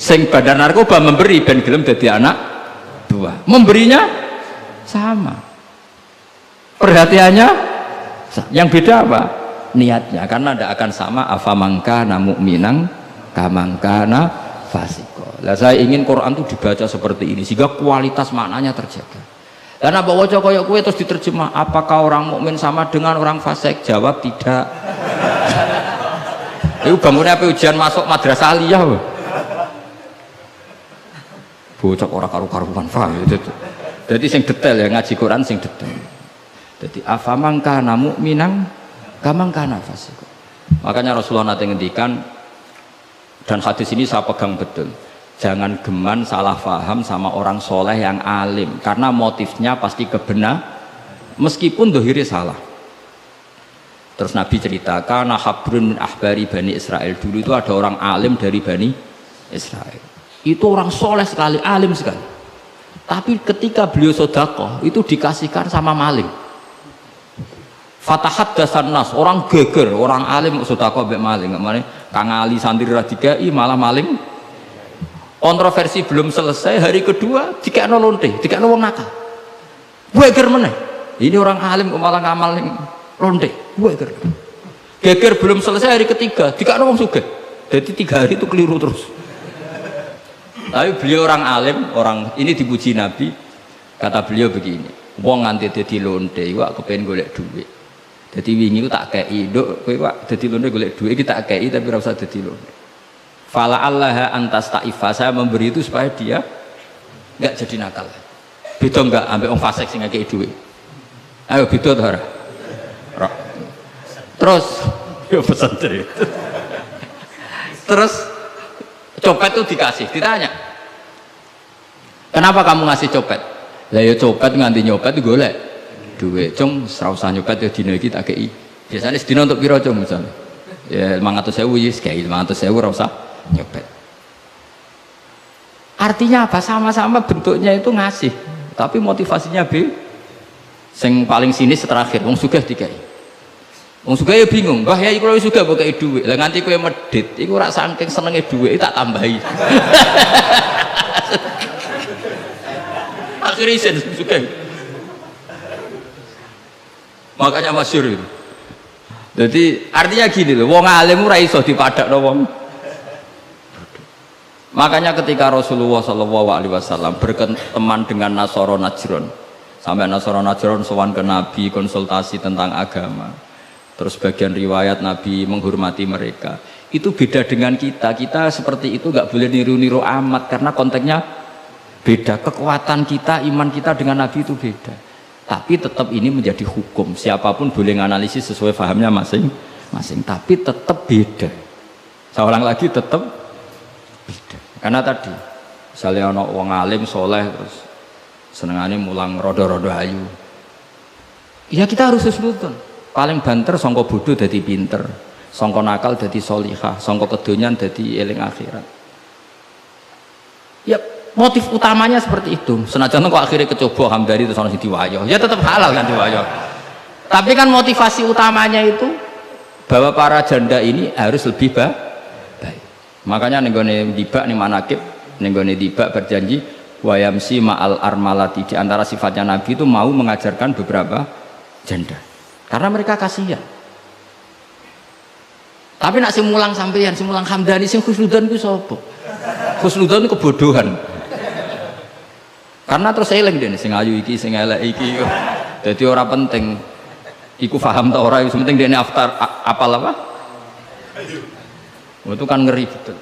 sing bandar narkoba memberi ben gelem dadi anak buah. Memberinya sama. Perhatiannya yang beda apa? Niatnya, karena tidak akan sama afamangka mu'minan kamangkana fasiko. Lah saya ingin Quran itu dibaca seperti ini sehingga kualitas maknanya terjaga. Karena bawa koyok kue terus diterjemah, apakah orang mukmin sama dengan orang fasik? Jawab tidak. Itu bangunnya apa ujian masuk madrasah aliyah. Bocok orang karu-karuan paham itu. Jadi sing detail ya, ngaji Quran sing detail. Jadi afamangka mu'minan kamangkana fasiko. Makanya Rasulullah nanti ngendikan, dan hadis ini saya pegang betul, jangan geman salah faham sama orang soleh yang alim, karena motifnya pasti kebenar meskipun dohiri salah. Terus Nabi ceritakan habrun min ahbari Bani Israel, dulu itu ada orang alim dari Bani Israel, itu orang soleh sekali, alim sekali, tapi ketika beliau sodakoh itu dikasihkan sama maling. Fatahat dasan nas, orang geger, orang alim sodakoh bek maling, Kang Ali santri radikai malah maling. Kontroversi belum selesai, hari kedua dikekno lonte, dikekno wong nakal. Geger meneh. Ini orang alim malah ngamaling lonte, geger. Geger belum selesai, hari ketiga dikekno wong sugih. Jadi 3 hari itu keliru terus. Tapi beliau orang alim, orang ini dipuji Nabi, kata beliau begini, wong nganti dadi lonte, wak kepen golek duit. Jadi wingi ku tak kei, nduk kowe Pak dadi lonte golek duit iki tak kei tapi ora usah dadi lonte. Fala Allah antas taifa, saya memberi itu supaya dia enggak jadi nakal. Beda enggak ambek wong fasik sing ngekei duit. Ayo beda to ora? Terus yo pesantren. Terus copet itu dikasih, ditanya. Kenapa kamu ngasih copet? Lah ya copet nganti nyopet golek duit, cung ora usah nyopet ya dina iki tak kei. Biasanya sedina untuk piro cung misalnya? Ya 500.000 wis kei 500.000 ora usah nyopet. Artinya apa? Sama-sama bentuknya itu ngasih, tapi motivasinya B. Sing paling sinis terakhir, wong sugih dikai. Wong sugih ya bingung, "Mbah ya iku wis sugih mbok kei duit." Lah nganti kowe medhit, iku ora saking senenge duit tak tambahi. Akhirnya isen sugih. Makanya masyhur itu. Jadi artinya gini loh, wong alim ora iso dipadakno wong. Makanya ketika Rasulullah SAW berteman dengan Nasara Najron, sampai Nasara Najron sowan ke Nabi konsultasi tentang agama, terus bagian riwayat Nabi menghormati mereka, itu beda dengan kita. Kita seperti itu nggak boleh niru-niru amat karena konteksnya beda. Kekuatan kita, iman kita dengan Nabi itu beda. Tapi tetap ini menjadi hukum, siapapun boleh menganalisis sesuai fahamnya masing-masing, tapi tetap beda. Saya ulang lagi, tetap beda. Karena tadi misalnya ono wong alim soleh terus senengane mulang rodo-rodo ayu, ya kita harus husnudon. Paling banter sangka bodoh dadi pinter, sangka nakal dadi solihah, sangka kedonyan dadi eling akhirat. Ya motif utamanya seperti itu. Senajan kok akhirnya kecoba Hamdani terus ono sing diwayo, ya tetap halal kan diwayo. Tapi kan motivasi utamanya itu bahwa para janda ini harus lebih baik. Makanya nenggone dibak ning manakib, nenggone dibak berjanji wayamsi ma'al armalati, di antara sifatnya Nabi itu mau mengajarkan beberapa janda. Karena mereka kasihan. Tapi nak sing mulang sampeyan, sing mulang Hamdani, sing khusnudan ku sapa? Khusnudan kebodohan. Karena terus eling dene sing ayu iki sing elek iki. Dadi ora penting iku paham ta ora, yang penting dene apal apa? Itu kan ngeri betul.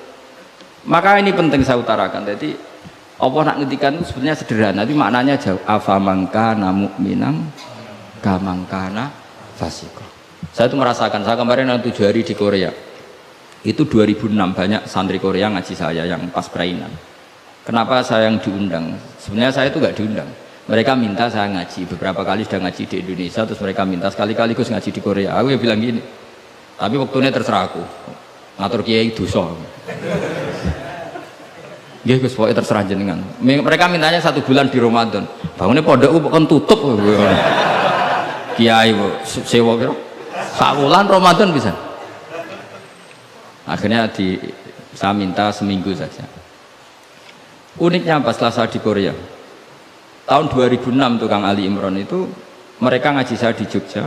Maka ini penting saya utarakan. Jadi Allah nak ngendikan itu sebenarnya sederhana, tapi maknanya jauh. Afamangka mu'minan kamangkana fasiko. Saya itu merasakan, saya kemarin 7 hari di Korea. Itu 2006 banyak santri Korea ngaji saya yang pas perainan. Kenapa saya yang diundang? Sebenarnya saya itu nggak diundang. Mereka minta saya ngaji, beberapa kali sudah ngaji di Indonesia, terus mereka minta sekali-kali Gus ngaji di Korea. Aku ya bilang gini, tapi waktunya terserah aku. Ngatur kiai dosa. Nggih Gus, pokoknya terserah jenengan. Mereka mintanya 1 bulan di Ramadan. Bangunnya pondok bukan tutup. Kiai sewa kira. 1 bulan Ramadan bisa. Akhirnya saya minta seminggu saja. Uniknya apa setelah saya di Korea, tahun 2006 tuh Kang Ali Imron itu mereka ngaji saya di Jogja.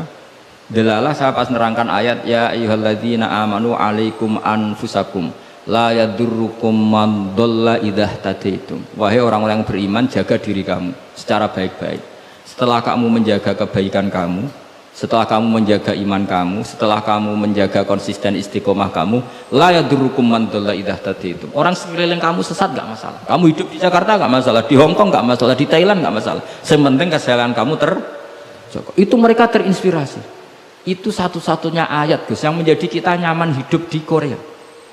Delalah saya pas nerangkan ayat ya ayyuhalladzina amanu alaikum anfusakum la yadurrukum man dhalla idza tadaitum. Wahai orang-orang yang beriman, jaga diri kamu secara baik-baik. Setelah kamu menjaga kebaikan kamu, setelah kamu menjaga iman kamu, setelah kamu menjaga konsisten istiqomah kamu, la yadurrukum man dhalla idza tadaitum. Orang sekeliling kamu sesat enggak masalah. Kamu hidup di Jakarta enggak masalah, di Hong Kong enggak masalah, di Thailand enggak masalah. Yang penting kesehatan kamu terjaga. Itu mereka terinspirasi. Itu satu-satunya ayat Gus yang menjadi kita nyaman hidup di Korea.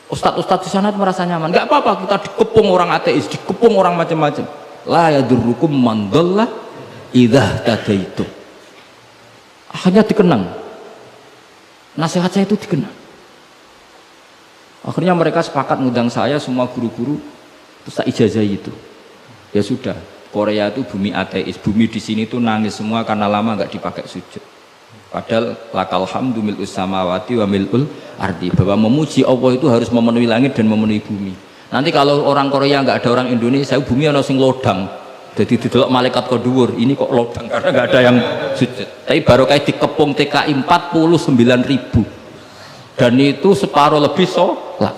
Ustadz-ustadz di sana merasa nyaman. Enggak apa-apa kita dikepung orang ateis, dikepung orang macam-macam. La yadurrukum man dhalla idza tadaitum. Akhirnya dikenang. Nasihat saya itu dikenang. Akhirnya mereka sepakat ngundang saya semua guru-guru terus tak ijazahi itu. Ya sudah, Korea itu bumi ateis. Bumi di sini tuh nangis semua karena lama enggak dipakai sujud. Padahal lakal hamdu mil'us samawati wa mil'ul ardi, bahwa memuji Allah itu harus memenuhi langit dan memenuhi bumi. Nanti kalau orang Korea nggak ada orang Indonesia, bumi ana sing lodang. Jadi didelok malaikat kok dhuwur, ini kok lodang karena nggak ada yang sujud. Tapi baru kayak dikepung TKI 49.000 dan itu separuh lebih sholat.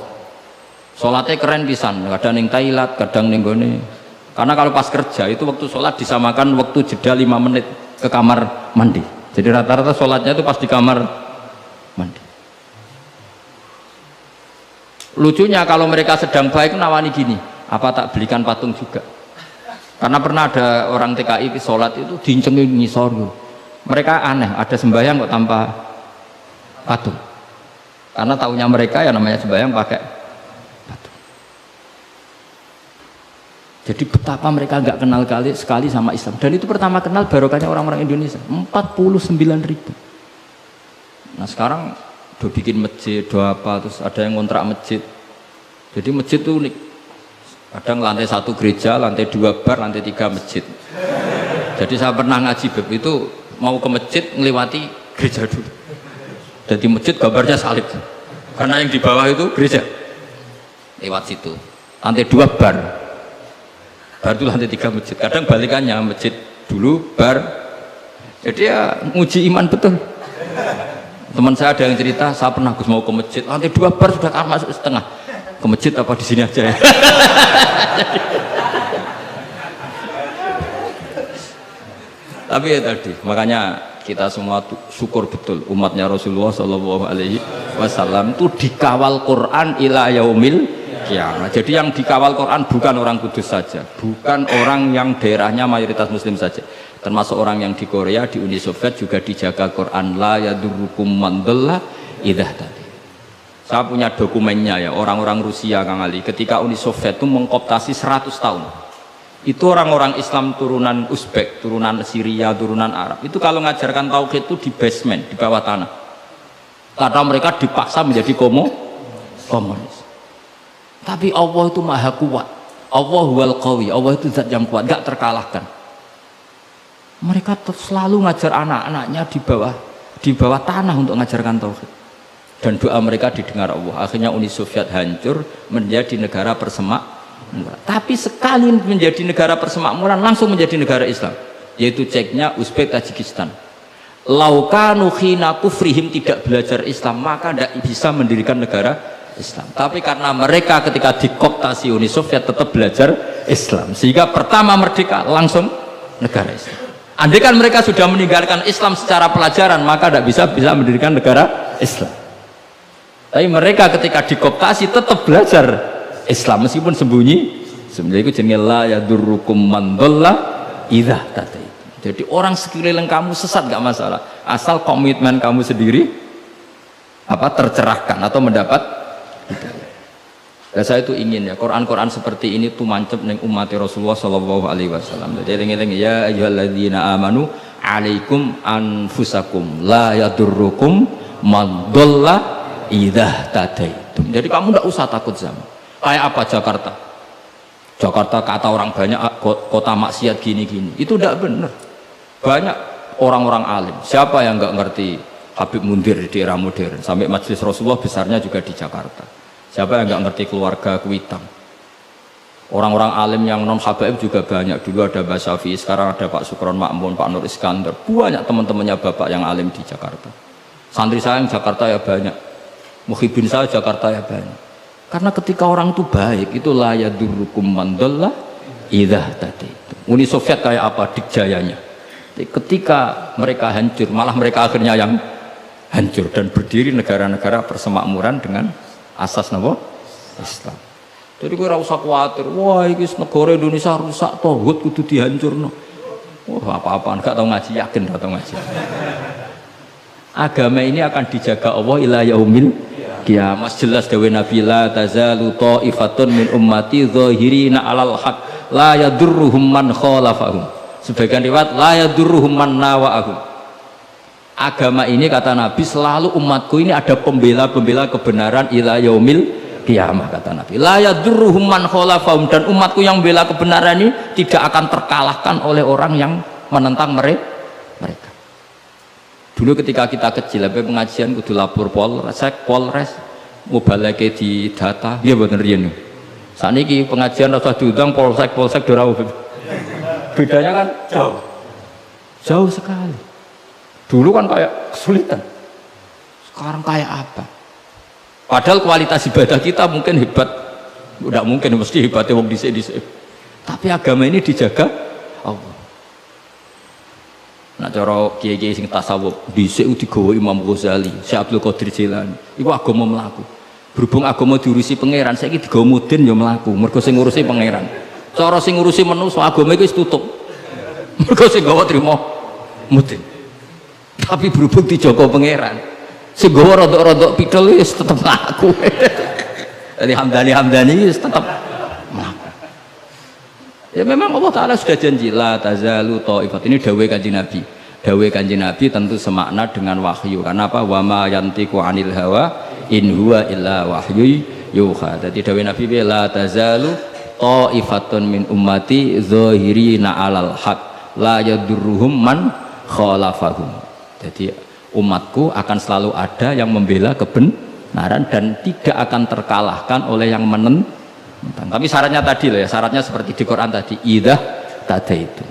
Sholatnya keren pisan, kadang ning Thailand, kadang ning gone. Karena kalau pas kerja itu waktu sholat disamakan waktu jeda 5 menit ke kamar mandi. Jadi rata-rata sholatnya itu pas di kamar mandi. Lucunya kalau mereka sedang baik nawani gini, apa tak belikan patung juga? Karena pernah ada orang TKI sholat itu dincengin ngisor. Mereka aneh, ada sembahyang kok tanpa patung. Karena taunya mereka ya namanya sembahyang pakai patung. Jadi betapa mereka nggak kenal sekali sama Islam. Dan itu pertama kenal barokahnya orang-orang Indonesia. 49.000. Nah sekarang udah bikin masjid, doa apa, terus ada yang ngontrak masjid. Jadi masjid tuh unik. Kadang lantai 1 gereja, lantai 2 bar, lantai 3 masjid. Jadi saya pernah ngaji bab itu mau ke masjid ngelewati gereja dulu. Jadi masjid gambarnya salib. Karena yang di bawah itu gereja. Lewat situ. Lantai 2 bar. Bar itu lantai 3 masjid. Kadang balikannya masjid dulu bar. Jadi ya nguji iman betul. Teman saya ada yang cerita, saya pernah Gus mau ke masjid, lantai 2 bar sudah masuk setengah. Ke masjid apa di sini aja ya? Tapi ya tadi, makanya kita semua syukur betul umatnya Rasulullah Shallallahu Alaihi Wasallam itu dikawal Quran ila yaumil kiamat. Jadi yang dikawal Quran bukan orang Kudus saja, bukan orang yang daerahnya mayoritas Muslim saja, termasuk orang yang di Korea, di Uni Soviet juga dijaga Quran. La yadurrukum man dhalla idza tadi. Saya punya dokumennya ya, orang-orang Rusia Kang Ali ketika Uni Soviet itu mengkooptasi 100 tahun. Itu orang-orang Islam turunan Uzbek, turunan Syria, turunan Arab. Itu kalau ngajarkan tauhid itu di basement, di bawah tanah. Karena mereka dipaksa menjadi komunis. Tapi Allah itu maha kuat. Allah wal qawi. Allah itu zat yang kuat, gak terkalahkan. Mereka selalu ngajar anak-anaknya di bawah tanah untuk ngajarkan tauhid. Dan doa mereka didengar Allah. Akhirnya Uni Soviet hancur menjadi negara persemakmuran. Tapi sekali menjadi negara persemakmuran langsung menjadi negara Islam, yaitu Ceknya Uzbek, Tajikistan. Laukanu khina kufrihim tidak belajar Islam maka tidak bisa mendirikan negara Islam. Tapi karena mereka ketika dikooptasi Uni Soviet tetap belajar Islam, sehingga pertama merdeka langsung negara Islam. Andai kan mereka sudah meninggalkan Islam secara pelajaran maka tidak bisa mendirikan negara Islam. Tapi mereka ketika dikooptasi tetap belajar Islam meskipun sembunyi. Sebenarnya itu jenenge la yadurrukum man dhalla idza tadaitum. Jadi orang sekeliling kamu sesat gak masalah, asal komitmen kamu sendiri tercerahkan atau mendapat hidayah. Dan saya itu ingin ya Quran-Quran seperti ini tuh mancep ning umat Rasulullah Shallallahu Alaihi Wasallam. Jadi eling-eling ya ayyuhalladzina amanu alaikum anfusakum la yadurrukum man dhalla idza tadaitum. Jadi kamu tidak usah takut sama kayak apa Jakarta kata orang banyak kota maksiat gini-gini, itu tidak benar. Banyak orang-orang alim, siapa yang nggak ngerti Habib Mundir di era modern, sampai majelis Rasulullah besarnya juga di Jakarta. Siapa yang nggak ngerti keluarga Kuitang, Orang-orang alim yang non habaib juga banyak. Dulu ada Mbak Syafi'i, sekarang ada Pak Sukron Makmun, Pak Nur Iskandar. Banyak teman-temannya bapak yang alim di Jakarta. Santri saya yang Jakarta ya banyak. Muhibin saya Jakarta ya banyak. Karena ketika orang itu baik, itu la yadurrukum man dhalla idza tadaitum. Uni Soviet kayak apa dikjayanya? Ketika mereka hancur, malah mereka akhirnya yang hancur dan berdiri negara-negara persemakmuran dengan asas napa? Islam. Jadi gue rasa khawatir, wah ini negara Indonesia rusak, tauhid kudu dihancurno. Wah apa-apaan, gak tau ngaji, yakin gak tau ngaji. Agama ini akan dijaga Allah ila yaumil qiyamah. Jelas dawe Nabi la tazalu ta'ifatun min ummati zahirina 'alal haq la yadurruhum man khalafahum. Sebagian riwayat la yadurruhum man nawa'ahum. Agama ini kata Nabi selalu umatku ini ada pembela-pembela kebenaran ila yaumil kiamah kata Nabi. La yadurruhum man khalafahum, dan umatku yang bela kebenaran ini tidak akan terkalahkan oleh orang yang menentang mereka. Dulu ketika kita kecil, sampai pengajian kudu lapor Polres, mubalake di data, dia bener riyen. Saniki pengajian rasa diundang polsek ora. Bedanya kan jauh sekali. Dulu kan kayak kesulitan. Sekarang kayak apa? Padahal kualitas ibadah kita mungkin hebat, tidak mungkin mesti hebatnya wong dhisik-dhisik. Tapi agama ini dijaga Allah. Nah cara kiai-kiai sing tasawuf dhisik digawa Imam Ghazali, Syekh Abdul Qadir Jilani. Iku agama mlaku. Berhubung agama diurusi pangeran, saiki digawa mudin ya mlaku. Mergo sing ngurusi pangeran. Cara sing ngurusi manusa agama iku wis tutup. Mergo sing gawa trimo mudin. Tapi berhubung dijaga pangeran, sing gawa rodok-rodok pidol wis tetep mlaku. Jadi Hamdani wis tetep mlaku. Ya memang Allah Ta'ala sudah janji la tazalu ta'ifat. Ini dawai kanjeng Nabi. Dawai kanjeng Nabi tentu semakna dengan wahyu. Karena apa? Wa ma yantiqu 'anil hawa in huwa illa wahyu yuha. Jadi dawai Nabi la tazalu ta'ifatun min ummati zahirina 'alal haq la yadurruhum man khalafahum. Jadi umatku akan selalu ada yang membela kebenaran dan tidak akan terkalahkan oleh yang menentang. Tapi syaratnya tadi loh ya, syaratnya seperti di Quran tadi, idah tada itu.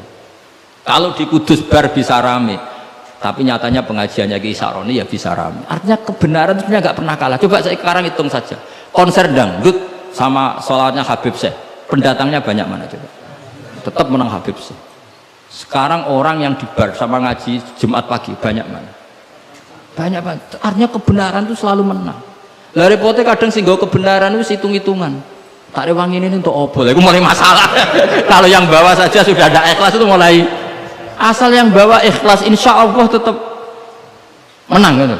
Kalau di Kudus bar bisa rame, tapi nyatanya pengajiannya Ki Saroni ya bisa rame. Artinya kebenaran itu nggak pernah kalah. Coba saya sekarang hitung saja, konser dangdut sama sholatnya Habib Syekh, pendatangnya banyak mana coba? Tetap menang Habib Syekh. Sekarang orang yang di bar sama ngaji Jumat pagi banyak mana? Banyak banget. Artinya kebenaran itu selalu menang. Lah repotnya kadang sih kebenaran itu hitung-hitungan. Tak rewangi ini untuk obol, itu mulai masalah. Kalau yang bawa saja sudah ada ikhlas itu mulai. Asal yang bawa ikhlas, insya Allah tetap menang gitu.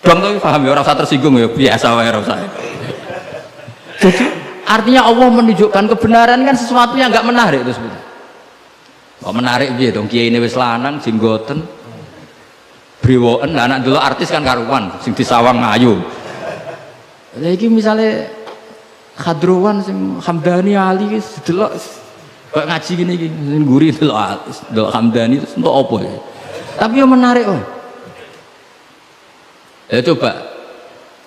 Dong tuh paham ya, orang saya tersinggung ya biasa wae saya. Jadi artinya Allah menunjukkan kebenaran kan sesuatu yang nggak menarik itu sebetulnya. Kok menarik gitu? Dong kiai ini wis lanang, jenggoten, brewoken, anak dulu artis kan karuan, sing disawang ngayu. Lagi misalnya Khadruwan sing Hamdani Ali delok kok ngaji gini guri delok Hamdani itu untuk apa ya? Tapi yang menarik ya coba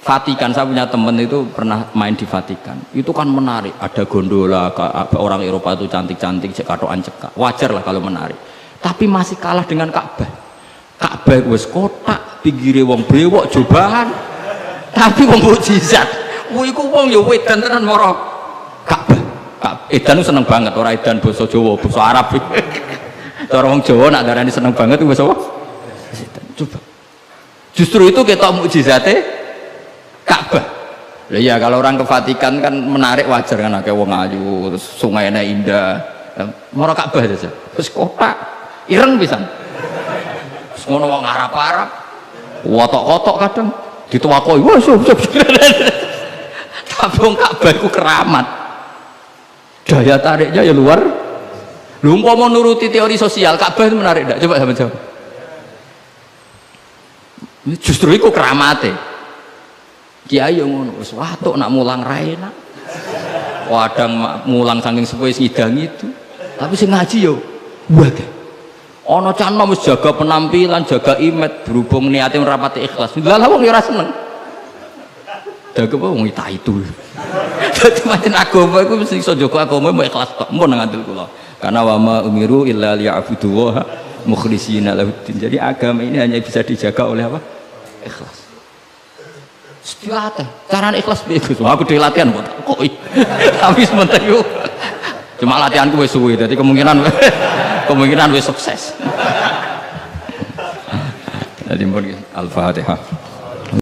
Vatikan, saya punya temen itu pernah main di Vatikan, itu kan menarik, ada gondola, orang Eropa itu cantik-cantik cek katokan cekak, wajar lah kalau menarik, tapi masih kalah dengan Ka'bah. Ka'bah wis kotak, pinggire wong brewok jobahan, tapi wong mukjizat. Iku wong ya wedan tenan mara Ka'bah. Edan seneng banget, ora edan basa Jawa, basa Arab. Cara wong Jawa nak darani seneng banget itu basa apa? Coba. Justru itu ketok mukjizate Ka'bah. Lah ya kalau orang ke Vatikan kan menarik, wajar kan akeh wong ayu, terus sungainya indah. Mara Ka'bah saja. Terus kotak ireng pisan. Terus ngono wong Arab-Arab. Wotok-wotok kadang dituwakoi. Wah, tapi wong Ka'bah itu keramat, daya tariknya ya luar. Lu mau nuruti teori sosial, Ka'bah itu menarik enggak? Coba sama jawab. Justru itu keramatnya. Kiai yang ngono, wis watuk nak mulang ra enak. Wadang mulang saking sepuh ngidang itu. Tapi sing ngaji yo wae. Ana canom wis jaga penampilan, jaga image, berhubung niate rapati ikhlas. Lah wong yo ora seneng. Dagang apa wong itu. Dadi pancen agama iku mesti iso jaga agama mbok ikhlas kok mun ngandel kula. Karena wa ma umiru illa liya'budu wa mukhlishina lahuddin. Jadi agama ini hanya bisa dijaga oleh apa? Ikhlas. Sepiate. Carane ikhlas piye Gus? Aku dhewe latihan kok. Tapi sementing yo. Cuma latihanku wis suwe, dadi kemungkinan wis sukses. Jadi mungkin Al-Fatihah.